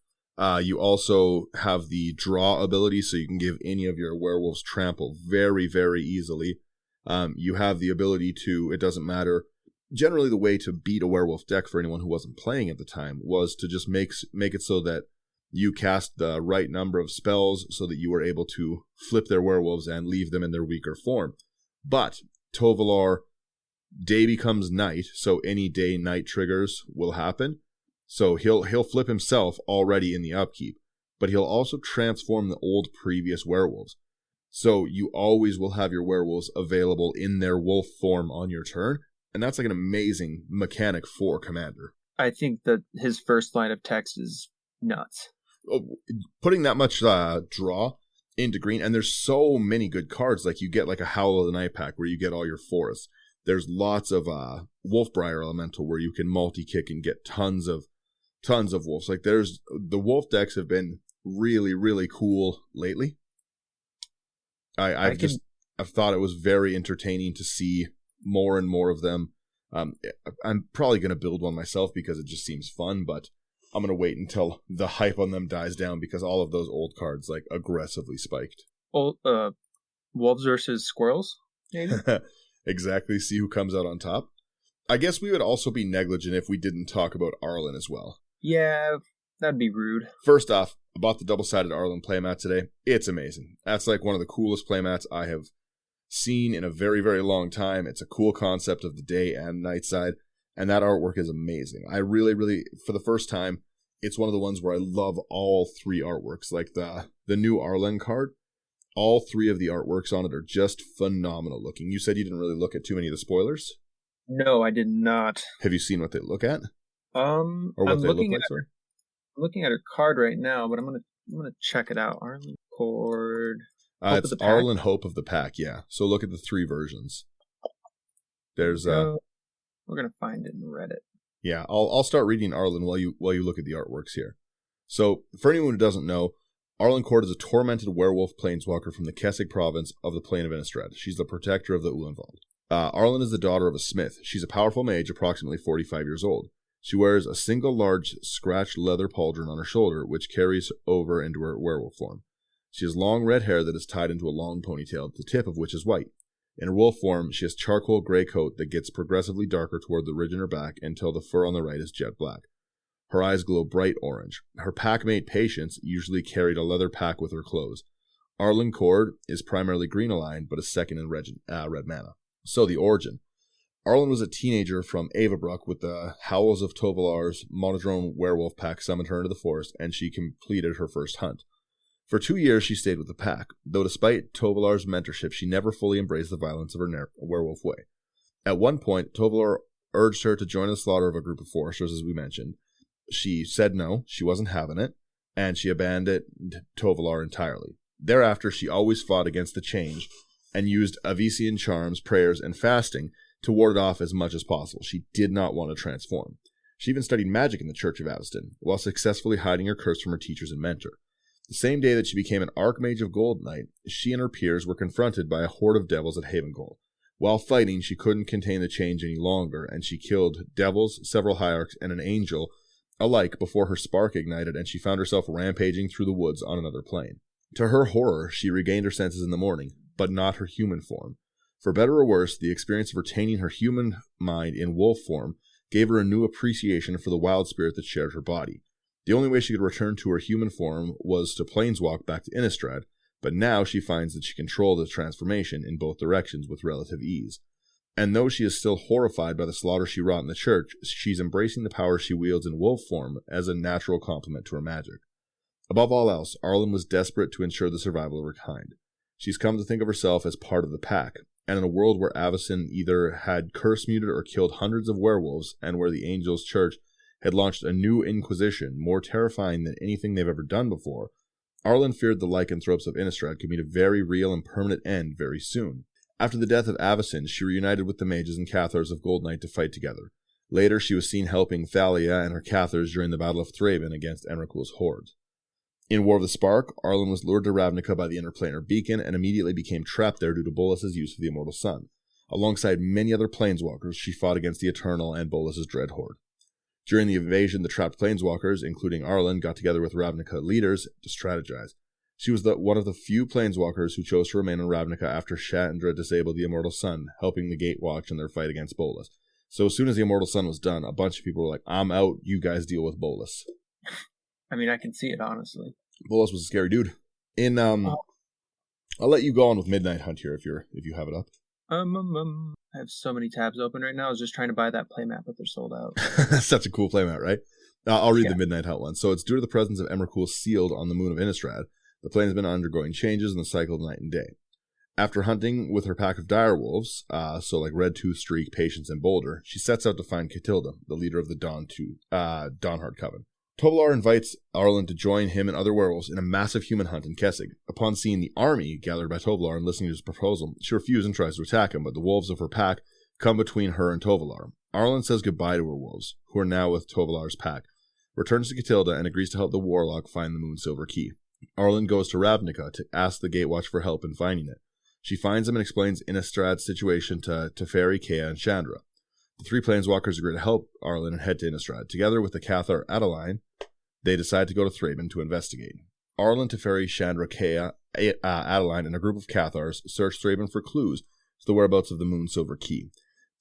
Speaker 1: You also have the draw ability, so you can give any of your werewolves trample very, very easily. You have the ability to, it doesn't matter. Generally, the way to beat a werewolf deck for anyone who wasn't playing at the time was to just make it so that you cast the right number of spells so that you were able to flip their werewolves and leave them in their weaker form. But Tovolar, day becomes night, so any day-night triggers will happen. So he'll flip himself already in the upkeep, but he'll also transform the old previous werewolves. So you always will have your werewolves available in their wolf form on your turn, and that's like an amazing mechanic for Commander.
Speaker 2: I think that his first line of text is nuts.
Speaker 1: Putting that much draw into green, and there's so many good cards. Like you get like a Howl of the Night pack where you get all your forests. There's lots of Wolfbriar Elemental where you can multi-kick and get tons of wolves. Like there's the wolf decks have been really, really cool lately. I've thought it was very entertaining to see more and more of them. I'm probably going to build one myself because it just seems fun, but I'm going to wait until the hype on them dies down because all of those old cards like aggressively spiked.
Speaker 2: Wolves versus squirrels, maybe?
Speaker 1: Exactly. See who comes out on top. I guess we would also be negligent if we didn't talk about Arlen as well.
Speaker 2: Yeah, that'd be rude.
Speaker 1: First off, I bought the double-sided Arlen playmat today. It's amazing. That's like one of the coolest playmats I have seen in a very, very long time. It's a cool concept of the day and night side, and that artwork is amazing. I really, really, for the first time, it's one of the ones where I love all 3 artworks. Like the new Arlen card, all 3 of the artworks on it are just phenomenal looking. You said you didn't really look at too many of the spoilers?
Speaker 2: No, I did not.
Speaker 1: Have you seen what they look at?
Speaker 2: Or what they look like, sorry? I'm looking at her card right now, but I'm gonna check it out. Arlen Cord.
Speaker 1: It's Arlen Hope of the Pack, yeah. So look at the 3 versions. There's
Speaker 2: we're gonna find it in Reddit.
Speaker 1: Yeah, I'll start reading Arlen while you look at the artworks here. So for anyone who doesn't know, Arlen Cord is a tormented werewolf planeswalker from the Kessig province of the Plain of Innistrad. She's the protector of the Ulenwald. Arlen is the daughter of a smith. She's a powerful mage, approximately 45 years old. She wears a single large scratched leather pauldron on her shoulder, which carries over into her werewolf form. She has long red hair that is tied into a long ponytail, the tip of which is white. In her wolf form, she has charcoal gray coat that gets progressively darker toward the ridge in her back until the fur on the right is jet black. Her eyes glow bright orange. Her packmate Patience usually carried a leather pack with her clothes. Arlen Cord is primarily green aligned, but is second in red mana. So the origin. Arlen was a teenager from Avabruck with the Howls of Tovolar's monodrome werewolf pack summoned her into the forest, and she completed her first hunt. For 2 years, she stayed with the pack, though despite Tovolar's mentorship, she never fully embraced the violence of her werewolf way. At one point, Tovolar urged her to join the slaughter of a group of foresters, as we mentioned. She said no, she wasn't having it, and she abandoned Tovalar entirely. Thereafter, she always fought against the change and used Avician charms, prayers, and fasting to ward it off as much as possible. She did not want to transform. She even studied magic in the Church of Aveston, while successfully hiding her curse from her teachers and mentor. The same day that she became an Archmage of Gold Knight, she and her peers were confronted by a horde of devils at Havengold. While fighting, she couldn't contain the change any longer, and she killed devils, several hierarchs, and an angel alike before her spark ignited and she found herself rampaging through the woods on another plane. To her horror, she regained her senses in the morning, but not her human form. For better or worse, the experience of retaining her human mind in wolf form gave her a new appreciation for the wild spirit that shared her body. The only way she could return to her human form was to planeswalk back to Innistrad, but now she finds that she controlled the transformation in both directions with relative ease. And though she is still horrified by the slaughter she wrought in the church, she's embracing the power she wields in wolf form as a natural complement to her magic. Above all else, Arlen was desperate to ensure the survival of her kind. She's come to think of herself as part of the pack, and in a world where Avacyn either had curse muted or killed hundreds of werewolves, and where the Angel's Church had launched a new inquisition more terrifying than anything they've ever done before, Arlen feared the lycanthropes of Innistrad could meet a very real and permanent end very soon. After the death of Avacyn, she reunited with the mages and Cathars of Gold Knight to fight together. Later, she was seen helping Thalia and her Cathars during the Battle of Thraben against Emrakul's hordes. In War of the Spark, Arlen was lured to Ravnica by the Interplanar Beacon and immediately became trapped there due to Bolas's use of the Immortal Sun. Alongside many other planeswalkers, she fought against the Eternal and Bolas's Dread Horde. During the invasion, the trapped planeswalkers, including Arlen, got together with Ravnica leaders to strategize. She was one of the few planeswalkers who chose to remain in Ravnica after Chandra disabled the Immortal Sun, helping the Gatewatch in their fight against Bolas. So as soon as the Immortal Sun was done, a bunch of people were like, I'm out, you guys deal with Bolas.
Speaker 2: I mean, I can see it, honestly.
Speaker 1: Bolas was a scary dude. I'll let you go on with Midnight Hunt here if you have it up.
Speaker 2: I have so many tabs open right now. I was just trying to buy that playmat, but they're sold out.
Speaker 1: Such a cool playmat, right? I'll read the Midnight Hunt one. So it's due to the presence of Emrakul sealed on the moon of Innistrad. The plane has been undergoing changes in the cycle of night and day. After hunting with her pack of direwolves, so like Red Tooth, Streak, Patience, and Boulder, she sets out to find Catilda, the leader of the Dawnheart Coven. Tovalar invites Arlen to join him and other werewolves in a massive human hunt in Kessig. Upon seeing the army gathered by Tovalar and listening to his proposal, she refuses and tries to attack him, but the wolves of her pack come between her and Tovalar. Arlen says goodbye to her wolves, who are now with Tovalar's pack, returns to Catilda, and agrees to help the warlock find the Moonsilver Key. Arlen goes to Ravnica to ask the Gatewatch for help in finding it. She finds him and explains Innistrad's situation to Teferi, Kea, and Chandra. The three planeswalkers agree to help Arlen and head to Innistrad. Together with the Cathar Adeline, they decide to go to Thraben to investigate. Arlen, Teferi, Chandra, Kea, Adeline, and a group of Cathars search Thraben for clues to the whereabouts of the Moonsilver Key.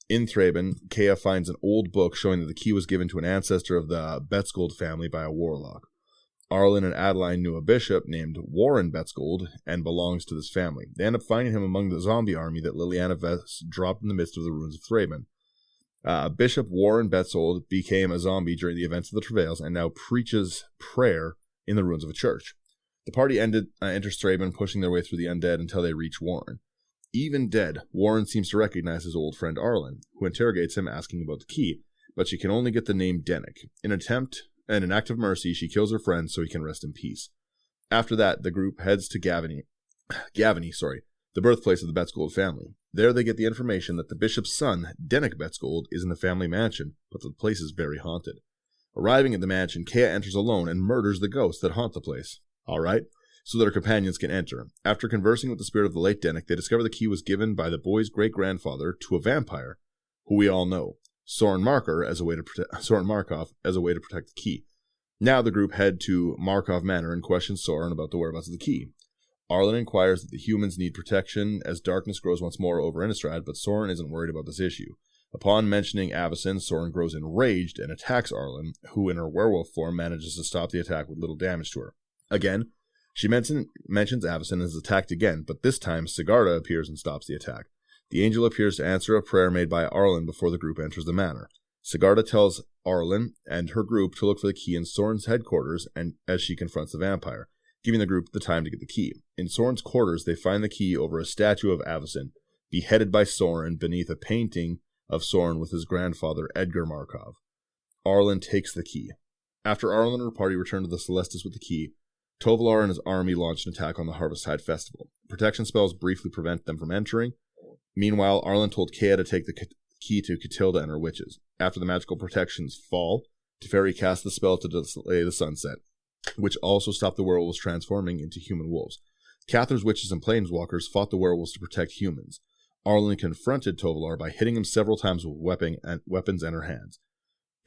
Speaker 1: In Thraben, Kea finds an old book showing that the key was given to an ancestor of the Betskold family by a warlock. Arlen and Adeline knew a bishop named Warren Betskold and belongs to this family. They end up finding him among the zombie army that Liliana Vess dropped in the midst of the ruins of Thraben. Bishop Warren Betzold became a zombie during the events of the Travails and now preaches prayer in the ruins of a church. The party enters Thraben, pushing their way through the undead until they reach Warren. Even dead, Warren seems to recognize his old friend Arlen, who interrogates him asking about the key, but she can only get the name Dennick. In an act of mercy, she kills her friend so he can rest in peace. After that, the group heads to Gavany, the birthplace of the Betskold family. There they get the information that the bishop's son, Dennick Betskold, is in the family mansion, but the place is very haunted. Arriving at the mansion, Kea enters alone and murders the ghosts that haunt the place. Alright, so that her companions can enter. After conversing with the spirit of the late Dennick, they discover the key was given by the boy's great-grandfather to a vampire, who we all know, Soren Markov, as a way to protect the key. Now the group head to Markov Manor and question Soren about the whereabouts of the key. Arlen inquires that the humans need protection as darkness grows once more over Innistrad, but Soren isn't worried about this issue. Upon mentioning Avacyn, Soren grows enraged and attacks Arlen, who in her werewolf form manages to stop the attack with little damage to her. Again, she mentions Avacyn and is attacked again, but this time Sigarda appears and stops the attack. The angel appears to answer a prayer made by Arlen before the group enters the manor. Sigarda tells Arlen and her group to look for the key in Soren's headquarters and as she confronts the vampire, giving the group the time to get the key. In Soren's quarters, they find the key over a statue of Avacyn, beheaded by Soren beneath a painting of Soren with his grandfather, Edgar Markov. Arlen takes the key. After Arlen and her party returned to the Celestis with the key, Tovalar and his army launched an attack on the Harvesttide Festival. Protection spells briefly prevent them from entering. Meanwhile, Arlen told Kea to take the key to Catilda and her witches. After the magical protections fall, Teferi cast the spell to delay the sunset, which also stopped the werewolves transforming into human wolves. Cather's witches and planeswalkers fought the werewolves to protect humans. Arlen confronted Tovalar by hitting him several times with weapons in her hands.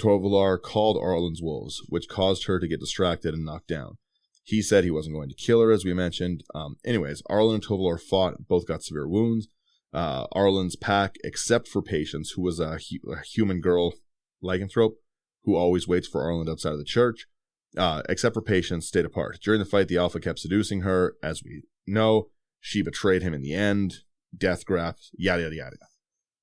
Speaker 1: Tovalar called Arlen's wolves, which caused her to get distracted and knocked down. He said he wasn't going to kill her, as we mentioned. Anyways, Arlen and Tovalar fought, both got severe wounds. Arlen's pack, except for Patience, who was a human girl lycanthrope, who always waits for Arlen outside of the church, except for Patience, stayed apart. During the fight, the Alpha kept seducing her. As we know, she betrayed him in the end. Death graph, yada, yada, yada.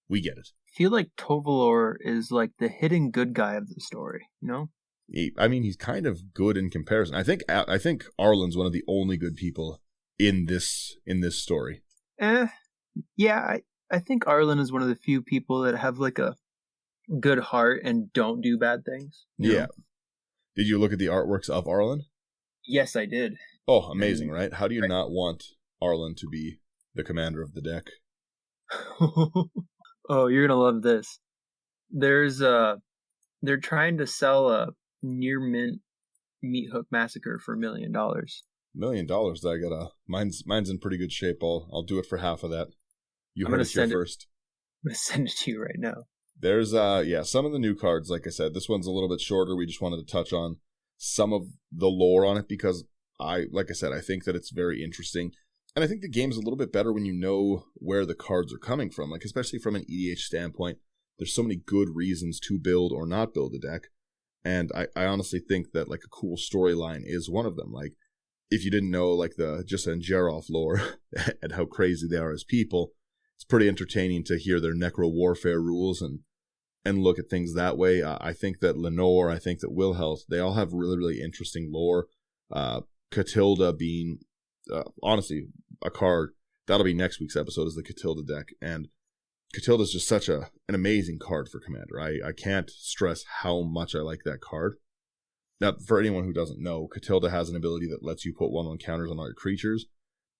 Speaker 1: We get it.
Speaker 2: I feel like Tovalor is like the hidden good guy of the story, you know?
Speaker 1: He's kind of good in comparison. I think Arlen's one of the only good people in this story.
Speaker 2: Yeah, I think Arlen is one of the few people that have like a good heart and don't do bad things.
Speaker 1: Yeah. Did you look at the artworks of Arlen?
Speaker 2: Yes, I did.
Speaker 1: Oh, amazing, right? How do you not want Arlen to be the commander of the deck?
Speaker 2: Oh, you're gonna love this. They're trying to sell a near mint meat hook massacre for $1 million.
Speaker 1: $1 million? I got mine's in pretty good shape. I'll do it for half of that. You heard it here first.
Speaker 2: I'm gonna send it to you right now.
Speaker 1: There's some of the new cards. Like I said, this one's a little bit shorter. We just wanted to touch on some of the lore on it because I think that it's very interesting. And I think the game's a little bit better when you know where the cards are coming from. Like, especially from an EDH standpoint, there's so many good reasons to build or not build a deck. And I honestly think that, like, a cool storyline is one of them. Like, if you didn't know, like, the just Angeroth lore and how crazy they are as people, it's pretty entertaining to hear their necro warfare rules and look at things that way. I think that Lenore, I think that Wilhelth, they all have really, really interesting lore. Catilda being, honestly, a card, that'll be next week's episode, is the Catilda deck. And Catilda's just such an amazing card for Commander. I can't stress how much I like that card. Now, for anyone who doesn't know, Catilda has an ability that lets you put 1/1 counters on all your creatures,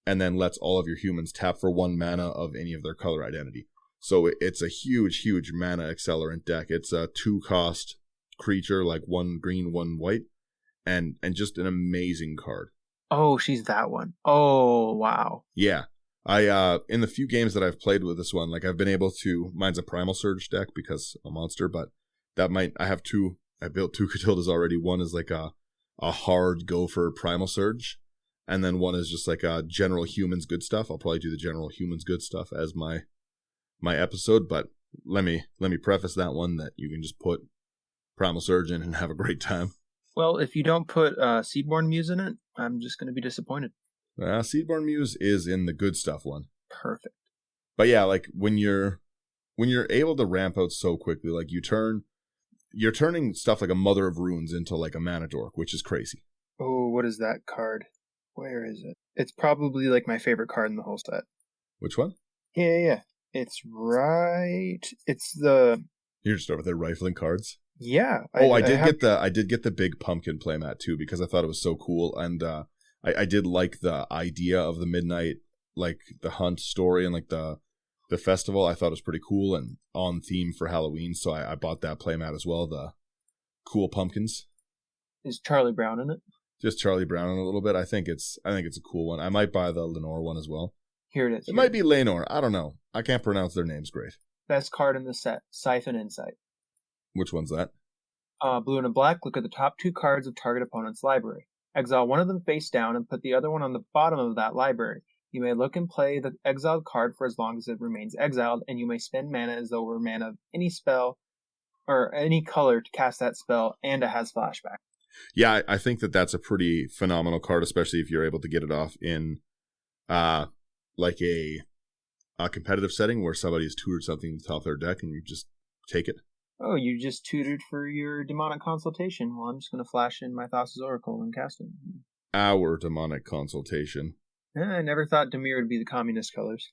Speaker 1: and then lets all of your humans tap for 1 mana of any of their color identity. So it's a huge, huge mana accelerant deck. It's a 2-cost creature, like 1 green, 1 white, and just an amazing card.
Speaker 2: Oh, she's that one. Oh, wow.
Speaker 1: Yeah. I in the few games that I've played with this one, like, I've been able to, mine's a Primal Surge deck because I'm a monster, but I built 2 Catildas already. One is like a hard Gopher Primal Surge, and then one is just like a general humans good stuff. I'll probably do the general humans good stuff as my episode, but let me preface that one that you can just put Primal Surge in and have a great time.
Speaker 2: Well, if you don't put Seedborn Muse in it, I'm just going to be disappointed.
Speaker 1: Seedborn Muse is in the good stuff one.
Speaker 2: Perfect.
Speaker 1: But yeah, like, when you're able to ramp out so quickly, like, you're turning stuff like a Mother of Runes into like a Mana Dork, which is crazy.
Speaker 2: Oh, what is that card? Where is it? It's probably like my favorite card in the whole set.
Speaker 1: Which one?
Speaker 2: Yeah. It's right. It's the...
Speaker 1: You're just over there rifling cards?
Speaker 2: Yeah.
Speaker 1: I did get the big pumpkin playmat too, because I thought it was so cool, and I did like the idea of the midnight, like, the hunt story and like the festival. I thought it was pretty cool and on theme for Halloween, so I bought that playmat as well, the cool pumpkins.
Speaker 2: Is Charlie Brown in it?
Speaker 1: Just Charlie Brown in a little bit. I think it's a cool one. I might buy the Lenore one as well.
Speaker 2: Here it is.
Speaker 1: It might be Lenore. I don't know. I can't pronounce their names great.
Speaker 2: Best card in the set, Siphon Insight.
Speaker 1: Which one's that?
Speaker 2: Blue and a black, look at the top 2 cards of target opponent's library. Exile one of them face down and put the other one on the bottom of that library. You may look and play the exiled card for as long as it remains exiled, and you may spend mana as though it were mana of any spell or any color to cast that spell, and it has flashback.
Speaker 1: Yeah, I think that's a pretty phenomenal card, especially if you're able to get it off in like a competitive setting where somebody's tutored something to the top of their deck and you just take it.
Speaker 2: Oh, you just tutored for your demonic consultation. Well, I'm just going to flash in my Thassa's Oracle and cast it.
Speaker 1: Our demonic consultation.
Speaker 2: I never thought Dimir would be the communist colors.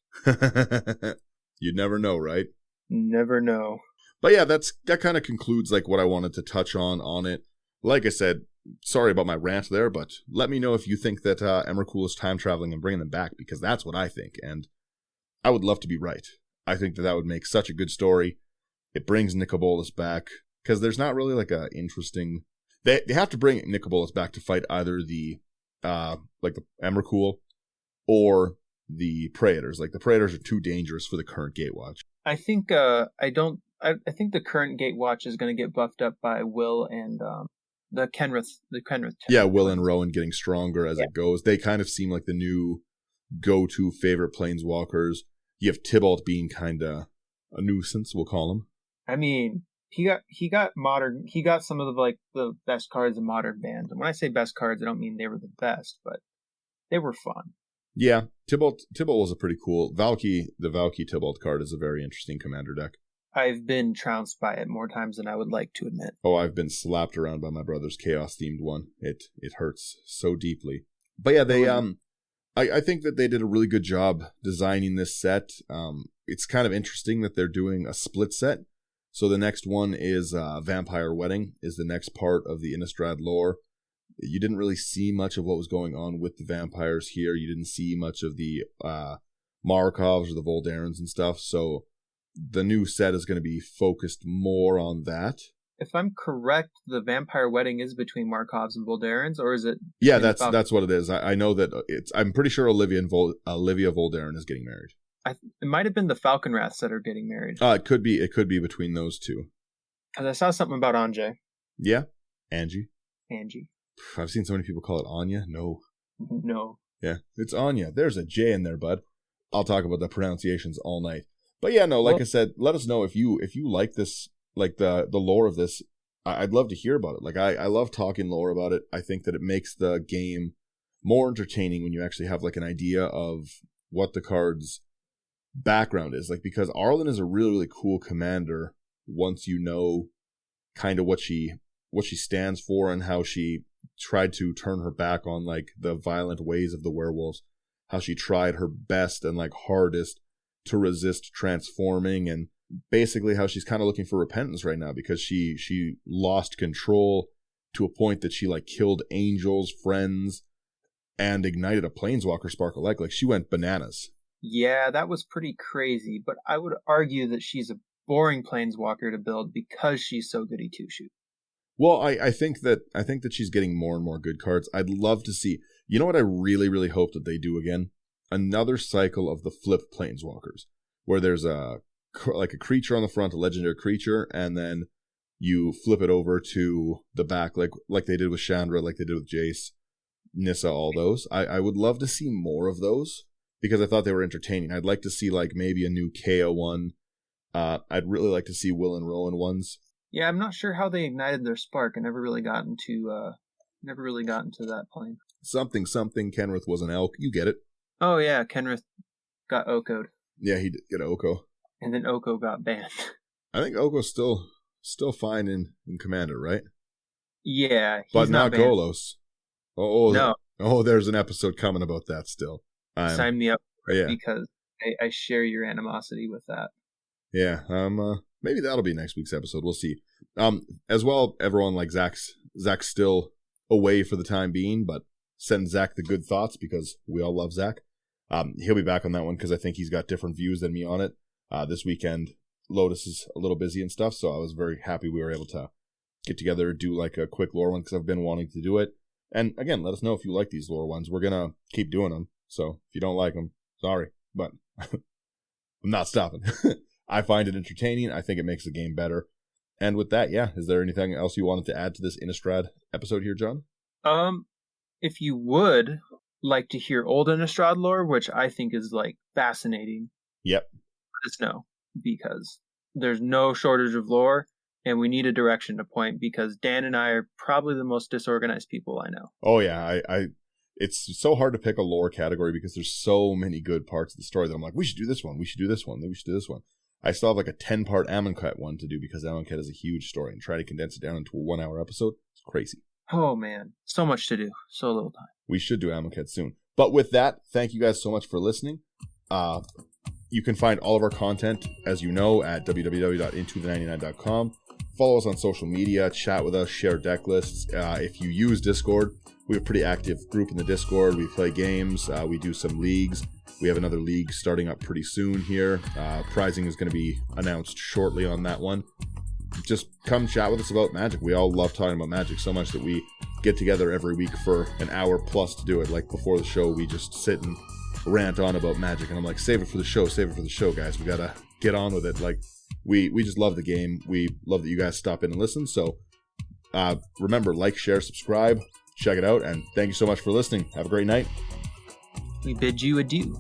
Speaker 1: You'd never know, right?
Speaker 2: Never know.
Speaker 1: But yeah, that kind of concludes like what I wanted to touch on it. like I said, sorry about my rant there, but let me know if you think that Emrakul is time traveling and bringing them back, because that's what I think, and I would love to be right. I think that would make such a good story. It brings Nicobolus back, because there's not really like a interesting... They have to bring Nicobolus back to fight either the Emrakul or the Praetors. Like, the Praetors are too dangerous for the current Gatewatch.
Speaker 2: I think I think the current Gatewatch is going to get buffed up by Will and the Kenrith.
Speaker 1: Yeah, Will and Rowan getting stronger as it goes. They kind of seem like the new go-to favorite planeswalkers. You have Tybalt being kind of a nuisance, we'll call him.
Speaker 2: I mean, he got modern. He got some of the best cards in Modern Band. And when I say best cards, I don't mean they were the best, but they were fun.
Speaker 1: Yeah, Tybalt was a pretty cool... the Valky Tybalt card is a very interesting commander deck.
Speaker 2: I've been trounced by it more times than I would like to admit.
Speaker 1: Oh, I've been slapped around by my brother's Chaos-themed one. It hurts so deeply. But yeah, they I think that they did a really good job designing this set. It's kind of interesting that they're doing a split set. So the next one is Vampire Wedding, is the next part of the Innistrad lore. You didn't really see much of what was going on with the vampires here. You didn't see much of the Markovs or the Voldarens and stuff. So the new set is going to be focused more on that.
Speaker 2: If I'm correct, the Vampire Wedding is between Markovs and Voldarens, or is it?
Speaker 1: Yeah, that's what it is. I know that I'm pretty sure Olivia Voldaren is getting married.
Speaker 2: It might have been the Falconwraths that are getting married.
Speaker 1: It could be between those two.
Speaker 2: Because I saw something about Anjay.
Speaker 1: Yeah, Angie. I've seen so many people call it Anya. No. Yeah, it's Anya. There's a J in there, bud. I'll talk about the pronunciations all night. But yeah, no, like I said, let us know if you like this, like the lore of this. I'd love to hear about it. Like I love talking lore about it. I think that it makes the game more entertaining when you actually have like an idea of what the card's background is. Like, because Arlen is a really, really cool commander once you know kind of what she stands for and how she tried to turn her back on like the violent ways of the werewolves, how she tried her best and like hardest to resist transforming, and basically how she's kind of looking for repentance right now because she lost control to a point that she like killed angels, friends, and ignited a planeswalker spark alike. Like, she went bananas.
Speaker 2: Yeah, that was pretty crazy, but I would argue that she's a boring planeswalker to build because she's so goody two-shoot.
Speaker 1: Well, I think that she's getting more and more good cards. I'd love to see... You know what I really, really hope that they do again? Another cycle of the flip planeswalkers, where there's a creature on the front, a legendary creature, and then you flip it over to the back, like they did with Chandra, like they did with Jace, Nissa, all those. I would love to see more of those, because I thought they were entertaining. I'd like to see like maybe a new Kea one. I'd really like to see Will and Rowan ones.
Speaker 2: Yeah, I'm not sure how they ignited their spark. I never really got into that plane.
Speaker 1: Something, Kenrith was an elk. You get it.
Speaker 2: Oh yeah, Kenrith got Oko'd.
Speaker 1: Yeah, he did get Oko.
Speaker 2: And then Oko got banned.
Speaker 1: I think Oko's still fine in Commander, right?
Speaker 2: Yeah,
Speaker 1: but not banned. Golos.
Speaker 2: No.
Speaker 1: There's an episode coming about that still.
Speaker 2: Sign me up for it because I share your animosity with that.
Speaker 1: Yeah, maybe that'll be next week's episode. We'll see. As well, everyone, like Zach's still away for the time being, but send Zach the good thoughts because we all love Zach. He'll be back on that one because I think he's got different views than me on it. This weekend, Lotus is a little busy and stuff, so I was very happy we were able to get together, do like a quick lore one because I've been wanting to do it. And again, let us know if you like these lore ones. We're gonna keep doing them. So if you don't like them, sorry, but I'm not stopping. I find it entertaining. I think it makes the game better. And with that, yeah, is there anything else you wanted to add to this Innistrad episode here, John?
Speaker 2: If you would like to hear old Innistrad lore, which I think is like fascinating.
Speaker 1: Yep.
Speaker 2: Let us know, because there's no shortage of lore, and we need a direction to point because Dan and I are probably the most disorganized people I know.
Speaker 1: Oh yeah, it's so hard to pick a lore category because there's so many good parts of the story that I'm like, we should do this one, we should do this one, then we should do this one. I still have like a 10-part Amonkhet one to do because Amonkhet is a huge story, and try to condense it down into a 1-hour episode. It's crazy.
Speaker 2: Oh man, so much to do, so little time.
Speaker 1: We should do Amonkhet soon. But with that, thank you guys so much for listening. You can find all of our content, as you know, at www.intothe99.com. Follow us on social media, chat with us, share deck lists. If you use Discord, we have a pretty active group in the Discord. We play games. We do some leagues. We have another league starting up pretty soon here. Prizing is going to be announced shortly on that one. Just come chat with us about Magic. We all love talking about Magic so much that we get together every week for an hour plus to do it. Like before the show, we just sit and rant on about Magic, and I'm like, save it for the show, guys. We gotta get on with it. Like, we just love the game. We love that you guys stop in and listen. So remember, like, share, subscribe, check it out, and thank you so much for listening. Have a great night.
Speaker 2: We bid you adieu.